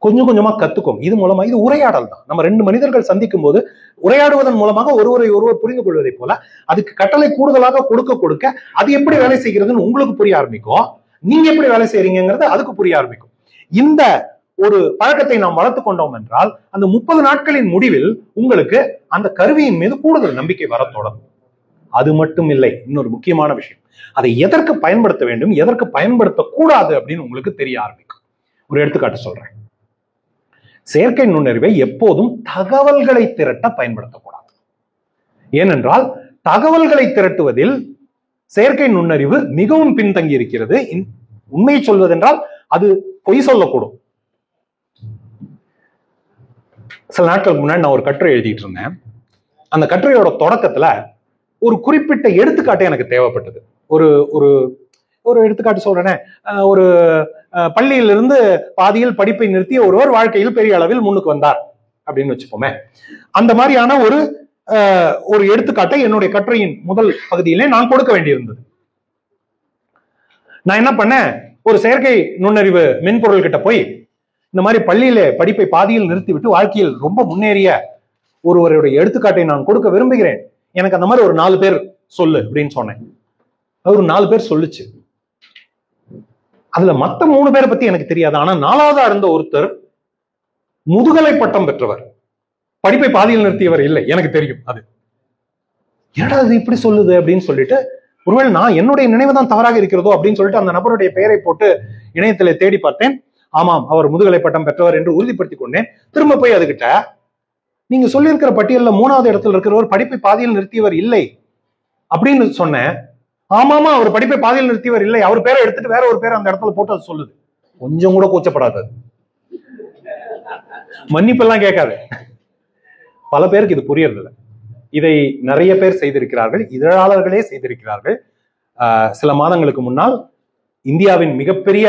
கொஞ்சம் கொஞ்சமா கத்துக்கும். இது மூலமா, இது உரையாடல் தான். நம்ம 2 மனிதர்கள் சந்திக்கும் போது உரையாடுவதன் மூலமாக ஒருவரை ஒருவர் புரிந்து கொள்வதை போல அதுக்கு கட்டளை கூடுதலாக கொடுக்க கொடுக்க அது எப்படி வேலை செய்கிறதுன்னு உங்களுக்கு புரிய ஆரம்பிக்கும். நீங்க எப்படி வேலை செய்றீங்கிறது அதுக்கு புரிய ஆரம்பிக்கும். இந்த ஒரு பழக்கத்தை நாம் வளர்த்து கொண்டோம் என்றால் அந்த 30 நாட்களின் முடிவில் உங்களுக்கு அந்த கருவியின் மீது கூடுதல் நம்பிக்கை வர தொடங்கும். அது மட்டும் இல்லை, இன்னொரு முக்கியமான விஷயம், அதை எதற்கு பயன்படுத்த வேண்டும், எதற்கு பயன்படுத்தக்கூடாது அப்படின்னு உங்களுக்கு தெரிய ஆரம்பிக்கும். ஒரு எடுத்துக்காட்டு சொல்றேன். செயற்கை நுண்ணறிவை எப்போதும் தகவல்களை திரட்ட பயன்படுத்தக்கூடாது. ஏனென்றால் தகவல்களை திரட்டுவதில் செயற்கை நுண்ணறிவு மிகவும் பின்தங்கி இருக்கிறது. உண்மையை சொல்வதென்றால் அது பொய் சொல்லக்கூடும். சில நாட்களுக்கு முன்னாடி நான் ஒரு கட்டுரை எழுதிட்டு இருந்தேன். அந்த கட்டுரையோட தொடக்கத்துல ஒரு குறிப்பிட்ட எடுத்துக்காட்டு எனக்கு தேவைப்பட்டது. ஒரு ஒரு ஒரு எடுத்துக்காட்டு சொல்றேனே, ஒரு பள்ளியிலிருந்து பாதியில் படிப்பை நிறுத்திய ஒருவர் வாழ்க்கையில் பெரிய அளவில் முன்னுக்கு வந்தார் அப்படின்னு வச்சுப்போமே. அந்த மாதிரியான ஒரு எடுத்துக்காட்டை என்னுடைய கட்டுரையின் முதல் பகுதியிலே நான் கொடுக்க வேண்டியிருந்தது. நான் என்ன பண்ணேன், ஒரு செயற்கை நுண்ணறிவு மென்பொருள் கிட்ட போய் இந்த மாதிரி பள்ளியில படிப்பை பாதியில் நிறுத்திவிட்டு வாழ்க்கையில் ரொம்ப முன்னேறிய ஒருவருடைய எடுத்துக்காட்டை நான் கொடுக்க விரும்புகிறேன், எனக்கு அந்த மாதிரி ஒரு 4 பேர் சொல்லு அப்படின்னு சொன்னேன். அவர் 4 பேர் சொல்லுச்சு. அதுல மத்த 3 பேரை பத்தி எனக்கு தெரியாது. ஆனா 4வதா இருந்த ஒருத்தர் முதுகலை பட்டம் பெற்றவர், படிப்பை பாதியில் நிறுத்தியவர் இல்லை, எனக்கு தெரியும். அது என்னடா அது இப்படி சொல்லுது அப்படின்னு சொல்லிட்டு, ஒருவேளை நான் என்னுடைய நினைவு தான் தவறாக இருக்கிறதோ அப்படின்னு சொல்லிட்டு அந்த நபருடைய பெயரை போட்டு இணையத்திலே தேடி பார்த்தேன். ஆமாம், அவர் முதுகலை பட்டம் பெற்றவர் என்று உறுதிப்படுத்திக் கொண்டேன். திரும்ப போய் அதுகிட்ட, நீங்க சொல்லியிருக்கிற பட்டியலில் 3வது இடத்துல இருக்கிறவர் படிப்பை பாதியில் நிறுத்தியவர் இல்லை அப்படின்னு சொன்னேன். ஆமாமா, அவர் படிப்பை பாதியில் நிறுத்தியவர் இல்லை, அவர் பேரை எடுத்துட்டு வேற ஒரு பேரை அந்த இடத்துல போட்டு அது சொல்லுது. கொஞ்சம் கூட கூச்சப்படாது, மன்னிப்பெல்லாம் கேட்காது. பல பேருக்கு இது புரியறதில்லை. இதை நிறைய பேர் செய்திருக்கிறார்கள், இதழாளர்களே செய்திருக்கிறார்கள். சில மாதங்களுக்கு முன்னால் இந்தியாவின் மிகப்பெரிய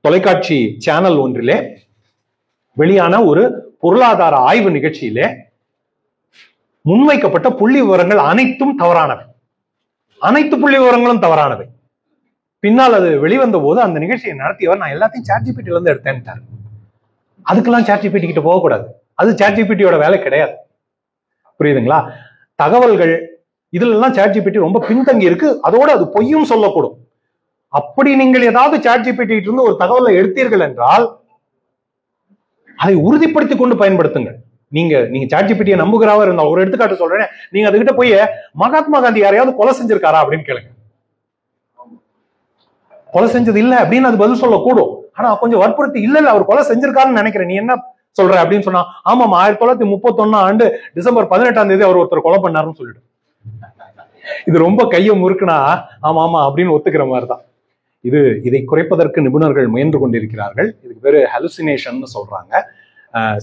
தொலைக்காட்சி சேனல் ஒன்றிலே வெளியான ஒரு பொருளாதார ஆய்வு நிகழ்ச்சியிலே முன்வைக்கப்பட்ட புள்ளி விவரங்கள் அனைத்தும் தவறானவை. அனைத்து புள்ளி விவரங்களும் தவறானவை. பின்னால் அது வெளிவந்த போது அந்த நிகழ்ச்சியை நடத்தியவர், நான் எல்லாத்தையும் ChatGPT இருந்து எடுத்தேன்ட்டார். அதுக்கெல்லாம் ChatGPT கிட்ட போகக்கூடாது, அது ChatGPT-யோட வேலை கிடையாது. புரியுதுங்களா? தகவல்கள் இதுல எல்லாம் ChatGPT ரொம்ப பின்தங்கி இருக்கு. அதோட அது பொய்யும் சொல்லக்கூடும். அப்படி நீங்கள் ஏதாவது ChatGPT இருந்து ஒரு தகவலை எடுத்தீர்கள் என்றால் அதை உறுதிப்படுத்திக் கொண்டு பயன்படுத்துங்கள். நீங்க ChatGPT-யை நம்புகிறவா இருந்தா, ஒரு எடுத்துக்காட்டு சொல்றேன், நீங்க அதுகிட்ட போய் மகாத்மா காந்தி யாரையாவது கொலை செஞ்சிருக்காரா அப்படின்னு கேளுங்க. கொலை செஞ்சது இல்ல அப்படின்னு அது பதில் சொல்லக்கூடும். ஆனா கொஞ்சம் வற்புறுத்தி, இல்ல அவர் கொலை செஞ்சிருக்காருன்னு நினைக்கிறேன், நீ என்ன சொல்ற அப்படின்னு சொன்னா, ஆமாமா 1931 டிசம்பர் 18 அவர் ஒருத்தர் கொலை பண்ணாருன்னு சொல்லிட்டு, இது ரொம்ப கையை முறுக்குனா ஆமா ஆமா அப்படின்னு ஒத்துக்கிற மாதிரிதான். இதை குறைப்பதற்கு நிபுணர்கள் முயன்று கொண்டிருக்கிறார்கள். இதுக்கு பேரு ஹலுசினேஷன் சொல்றாங்க.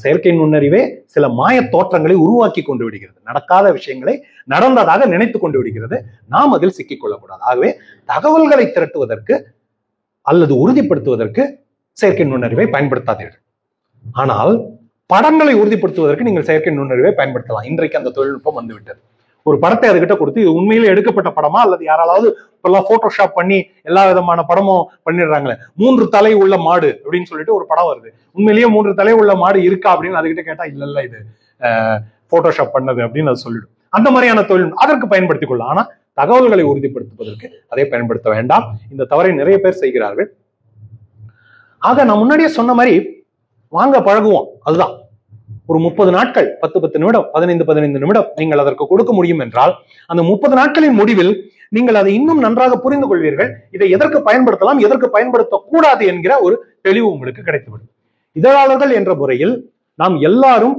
செயற்கை நுண்ணறிவே சில மாய தோற்றங்களை உருவாக்கி கொண்டு விடுகிறது, நடக்காத விஷயங்களை நடந்ததாக நினைத்து கொண்டு விடுகிறது. நாம் அதில் சிக்கிக் கொள்ளக்கூடாது. ஆகவே தகவல்களை திரட்டுவதற்கு அல்லது உறுதிப்படுத்துவதற்கு செயற்கை நுண்ணறிவை பயன்படுத்தாதீர்கள். ஆனால் படங்களை உறுதிப்படுத்துவதற்கு நீங்கள் செயற்கை நுண்ணறிவை பயன்படுத்தலாம். இன்றைக்கு அந்த தொழில்நுட்பம் வந்துவிட்டது. ஒரு படத்தை அதுகிட்ட கொடுத்து, இது உண்மையிலே எடுக்கப்பட்ட படமா அல்லது யாராவது இப்பெல்லாம் போட்டோஷாப் பண்ணி எல்லா விதமான படமும் பண்ணிடுறாங்களே, 3 தலை உள்ள மாடு அப்படின்னு சொல்லிட்டு ஒரு படம் வருது. உண்மையிலேயே 3 தலை உள்ள மாடு இருக்கா அப்படின்னு அதுகிட்ட கேட்டா, இல்ல இல்ல இது போட்டோஷாப் பண்ணது அப்படின்னு அது சொல்லிடும். அந்த மாதிரியான தொழில் அதற்கு பயன்படுத்திக் கொள்ளலாம். ஆனா தகவல்களை உறுதிப்படுத்துவதற்கு அதை பயன்படுத்த வேண்டாம். இந்த தவறை நிறைய பேர் செய்கிறார்கள். ஆக நான் முன்னாடியே சொன்ன மாதிரி வாங்க பழகுவோம். அதுதான் ஒரு 30 நாட்கள் 10 நிமிடம் 15 நிமிடம் நீங்கள் அதற்கு கொடுக்க முடியும் என்றால் அந்த 30 நாட்களின் முடிவில் நீங்கள் அதை இன்னும் நன்றாக புரிந்து கொள்வீர்கள். இதை எதற்கு பயன்படுத்தலாம், எதற்கு பயன்படுத்தக்கூடாது என்கிற ஒரு தெளிவு உங்களுக்கு கிடைத்துவிடும். இதழாளர்கள் என்ற முறையில் நாம் எல்லாரும்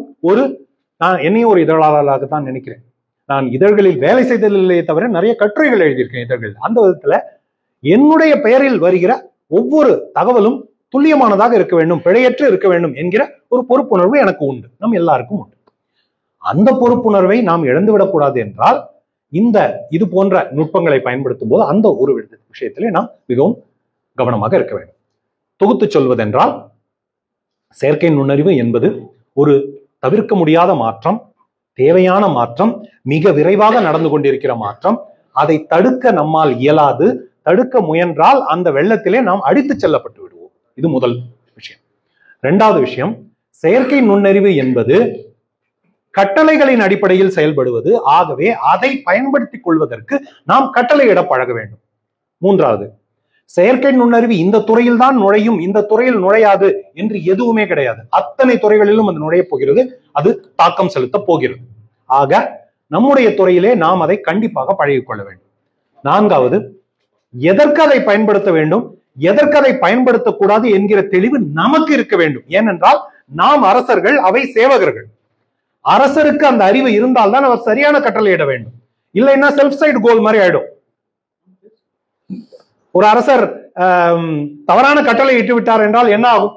நான் என்னையும் ஒரு இதழாளராக தான் நினைக்கிறேன். நான் இதழ்களில் வேலை செய்ததில்லையே தவிர நிறைய கட்டுரைகள் எழுதியிருக்கேன் இதழ்கள். அந்த விதத்துல என்னுடைய பெயரில் வருகிற ஒவ்வொரு தகவலும் துல்லியமானதாக இருக்க வேண்டும், பிழையற்று இருக்க வேண்டும் என்கிற ஒரு பொறுப்புணர்வு எனக்கு உண்டு, நம் எல்லாருக்கும் உண்டு. அந்த பொறுப்புணர்வை நாம் இழந்துவிடக்கூடாது என்றால் இது போன்ற நுட்பங்களை பயன்படுத்தும் போது அந்த ஒரு விஷயத்திலே நாம் மிகவும் கவனமாக இருக்க வேண்டும். தொகுத்து சொல்வதென்றால் செயற்கை நுண்ணறிவு என்பது ஒரு தவிர்க்க முடியாத மாற்றம், தேவையான மாற்றம், மிக விரைவாக நடந்து கொண்டிருக்கிற மாற்றம். அதை தடுக்க நம்மால் இயலாது. தடுக்க முயன்றால் அந்த வெள்ளத்திலே நாம் அடித்து செல்லப்பட்டு விடுவோம். இது முதல் விஷயம். இரண்டாவது விஷயம், செயற்கை நுண்ணறிவு என்பது கட்டளைகளின் அடிப்படையில் செயல்படுவது. ஆகவே அதை பயன்படுத்திக் கொள்வதற்கு நாம் கட்டளையிட பழக வேண்டும். மூன்றாவது, செயற்கை நுண்ணறிவு இந்த துறையில் தான் நுழையும், இந்த துறையில் நுழையாது என்று எதுவுமே கிடையாது. அத்தனை துறைகளிலும் அது நுழைய போகிறது, அது தாக்கம் செலுத்த போகிறது. ஆக நம்முடைய துறையிலே நாம் அதை கண்டிப்பாக பழகிக்கொள்ள வேண்டும். நான்காவது, எதற்கு அதை பயன்படுத்த வேண்டும், எதற்கு அதை பயன்படுத்தக்கூடாது என்கிற தெளிவு நமக்கு இருக்க வேண்டும். ஏனென்றால் நாம் அரசர்கள், அவை சேவகர்கள். அரசருக்கு அந்த அறிவு இருந்தால்தான் அவர் சரியான கட்டளையிட வேண்டும். இல்லைன்னா செல்ஃப் சைடு கோல் மாதிரி ஆயிடும். ஒரு அரசர் தவறான கட்டளை இட்டு விட்டார் என்றால் என்ன ஆகும்?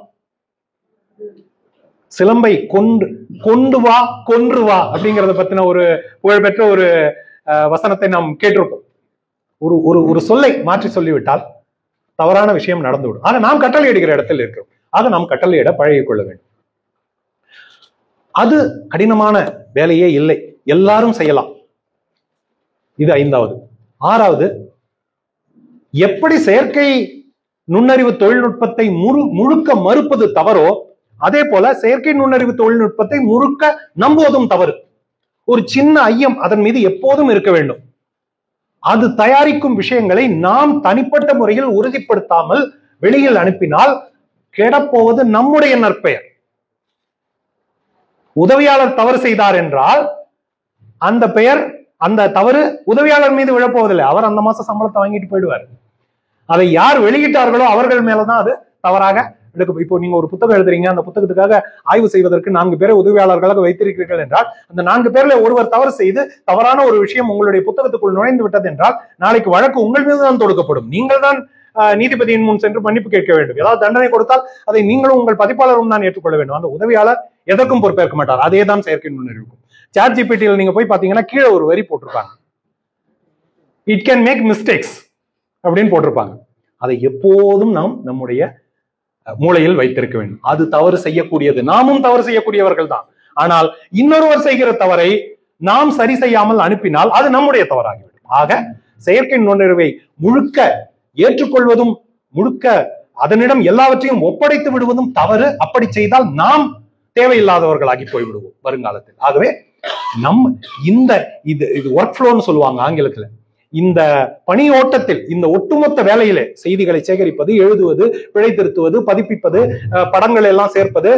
சிலம்பை கொண்டு வா கொன்று வா அப்படிங்கறத பத்தின ஒரு புகழ்பெற்ற ஒரு வசனத்தை நாம் கேட்டிருப்போம். ஒரு சொல்லை மாற்றி சொல்லிவிட்டால் தவறான விஷயம் நடந்துவிடும். ஆக நாம் கட்டளை இடுகிற இடத்தில் இருக்கிறோம். ஆக நாம் கட்டளையிட பழகிக் கொள்ள வேண்டும். அது கடினமான வேலையே இல்லை, எல்லாரும் செய்யலாம். இது ஐந்தாவது. ஆறாவது, எப்படி செயற்கை நுண்ணறிவு தொழில்நுட்பத்தை முழுக்க மறுப்பது தவறோ அதே போல செயற்கை நுண்ணறிவு தொழில்நுட்பத்தை முழுக்க நம்புவதும் தவறு. ஒரு சின்ன ஐயம் அதன் மீது எப்போதும் இருக்க வேண்டும். அது தயாரிக்கும் விஷயங்களை நாம் தனிப்பட்ட முறையில் உறுதிப்படுத்தாமல் வெளியில் அனுப்பினால் கெடப்போவது நம்முடைய நற்பெயர். உதவியாளர் தவறு செய்தார் என்றால் அந்த பெயர், அந்த தவறு உதவியாளர் மீது விழப்போவதில்லை. அவர் அந்த மாசம் சம்பளத்தை வாங்கிட்டு போயிடுவார். அதை யார் வெளியிட்டார்களோ அவர்கள் மேலதான் அது தவறாக எடுக்கும். இப்போ நீங்க ஒரு புத்தகம் எழுதுறீங்க, அந்த புத்தகத்துக்காக ஆய்வு செய்வதற்கு 4 பேரை உதவியாளர்களாக வைத்திருக்கிறீர்கள் என்றால் அந்த 4 பேர்ல ஒருவர் தவறு செய்து தவறான ஒரு விஷயம் உங்களுடைய புத்தகத்துக்குள் நுழைந்து விட்டது என்றால் நாளைக்கு வழக்கு உங்கள் மீது தான் தொடுக்கப்படும். நீங்கள் தான் நீதிபதியின் முன் சென்று மன்னிப்பு கேட்க வேண்டும். ஏதாவது தண்டனை கொடுத்தால் அதை நீங்களும் உங்கள் பதிப்பாளரும் தான் ஏற்றுக்கொள்ள வேண்டும். அந்த உதவியாளர் எதற்கும் பொறுப்பேற்க மாட்டார். அதே தான் செயற்கை நுண்ணறிவுக்கும். சாட் ஜிபிடியில் நீங்க போய் பாத்தீங்கன்னா கீழே ஒரு வரி போட்டிருப்பாங்க, இட் கேன் மேக் மிஸ்டேக்ஸ் அப்படின்னு போட்டிருப்பாங்க. அதை எப்போதும் நாம் நம்முடைய மூளையில் வைத்திருக்க வேண்டும். அது தவறு செய்யக்கூடியது, நாமும் தவறு செய்யக்கூடியவர்கள் தான். ஆனால் இன்னொருவர் செய்கிற தவறை நாம் சரி செய்யாமல் அனுப்பினால் அது நம்முடைய தவறாகிவிடும். ஆக செயற்கை நுண்ணறிவை முழுக்க ஏற்றுக்கொள்வதும் முழுக்க அதனிடம் எல்லாவற்றையும் ஒப்படைத்து விடுவதும் தவறு. அப்படி செய்தால் நாம் தேவையில்லாதவர்களாகி போய்விடுவோம் வருங்காலத்தில். ஆகவே இது ஒர்க் ஃப்ளோன்னு சொல்லுவாங்க ஆங்கிலத்துல. இந்த பணி ஓட்டத்தில், இந்த ஒட்டுமொத்த வேலையிலே செய்திகளை சேகரிப்பது, எழுதுவது, பிழை திருத்துவது, பதிப்பிப்பது, படங்கள் எல்லாம் சேர்ப்பது,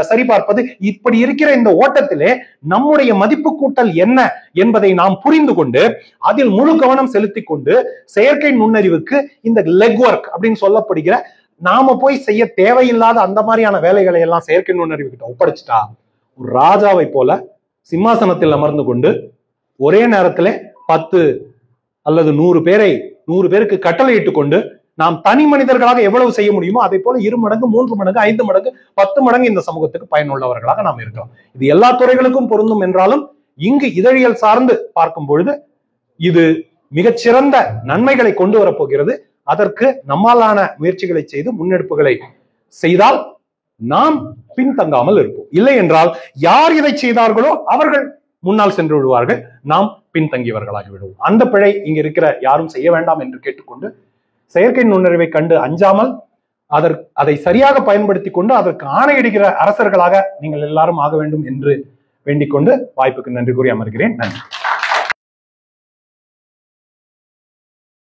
சரிபார்ப்பது, இப்படி இருக்கிற இந்த ஓட்டத்திலே நம்முடைய மதிப்பு கூட்டல் என்ன என்பதை நாம் புரிந்து கொண்டு அதில் முழு கவனம் செலுத்தி கொண்டு செயற்கை நுண்ணறிவுக்கு இந்த லெக் ஒர்க் அப்படின்னு சொல்லப்படுகிற நாம போய் செய்ய தேவையில்லாத அந்த மாதிரியான வேலைகளை எல்லாம் செயற்கை நுண்ணறிவு கிட்ட ஒப்படைச்சிட்டா ஒரு ராஜாவை போல சிம்மாசனத்தில் அமர்ந்து கொண்டு ஒரே நேரத்துல 10 அல்லது 100 பேருக்கு கட்டளை இட்டு கொண்டு நாம் தனி மனிதர்களாக எவ்வளவு செய்ய முடியுமோ அதை போல 2 மடங்கு 3 மடங்கு 5 மடங்கு 10 மடங்கு இந்த சமூகத்துக்கு பயனுள்ளவர்களாக நாம் இருக்கலாம். இது எல்லா துறைகளுக்கும் பொருந்தும் என்றாலும் இங்கு இதழியல் சார்ந்து பார்க்கும் பொழுது இது மிகச்சிறந்த நன்மைகளை கொண்டு வரப்போகிறது. அதற்கு நம்மாலான முயற்சிகளை செய்து முன்னெடுப்புகளை செய்தால் நாம் பின்தங்காமல் இருப்போம். இல்லை என்றால் யார் இதை செய்தார்களோ அவர்கள் முன்னால் சென்று விடுவார்கள், நாம் பின்தங்கியவர்களாகி விடுவோம். அந்த பிழை இங்க இருக்கிற யாரும் செய்ய வேண்டாம் என்று கேட்டுக்கொண்டு செயற்கை நுண்ணறிவை கண்டு அஞ்சாமல் அதை சரியாக பயன்படுத்தி கொண்டு அதற்கு ஆணையிடுகிற அரசர்களாக நீங்கள் எல்லாரும் ஆக வேண்டும் என்று வேண்டிக் கொண்டு வாய்ப்புக்கு நன்றி கூறி அமர்கிறேன். நன்றி.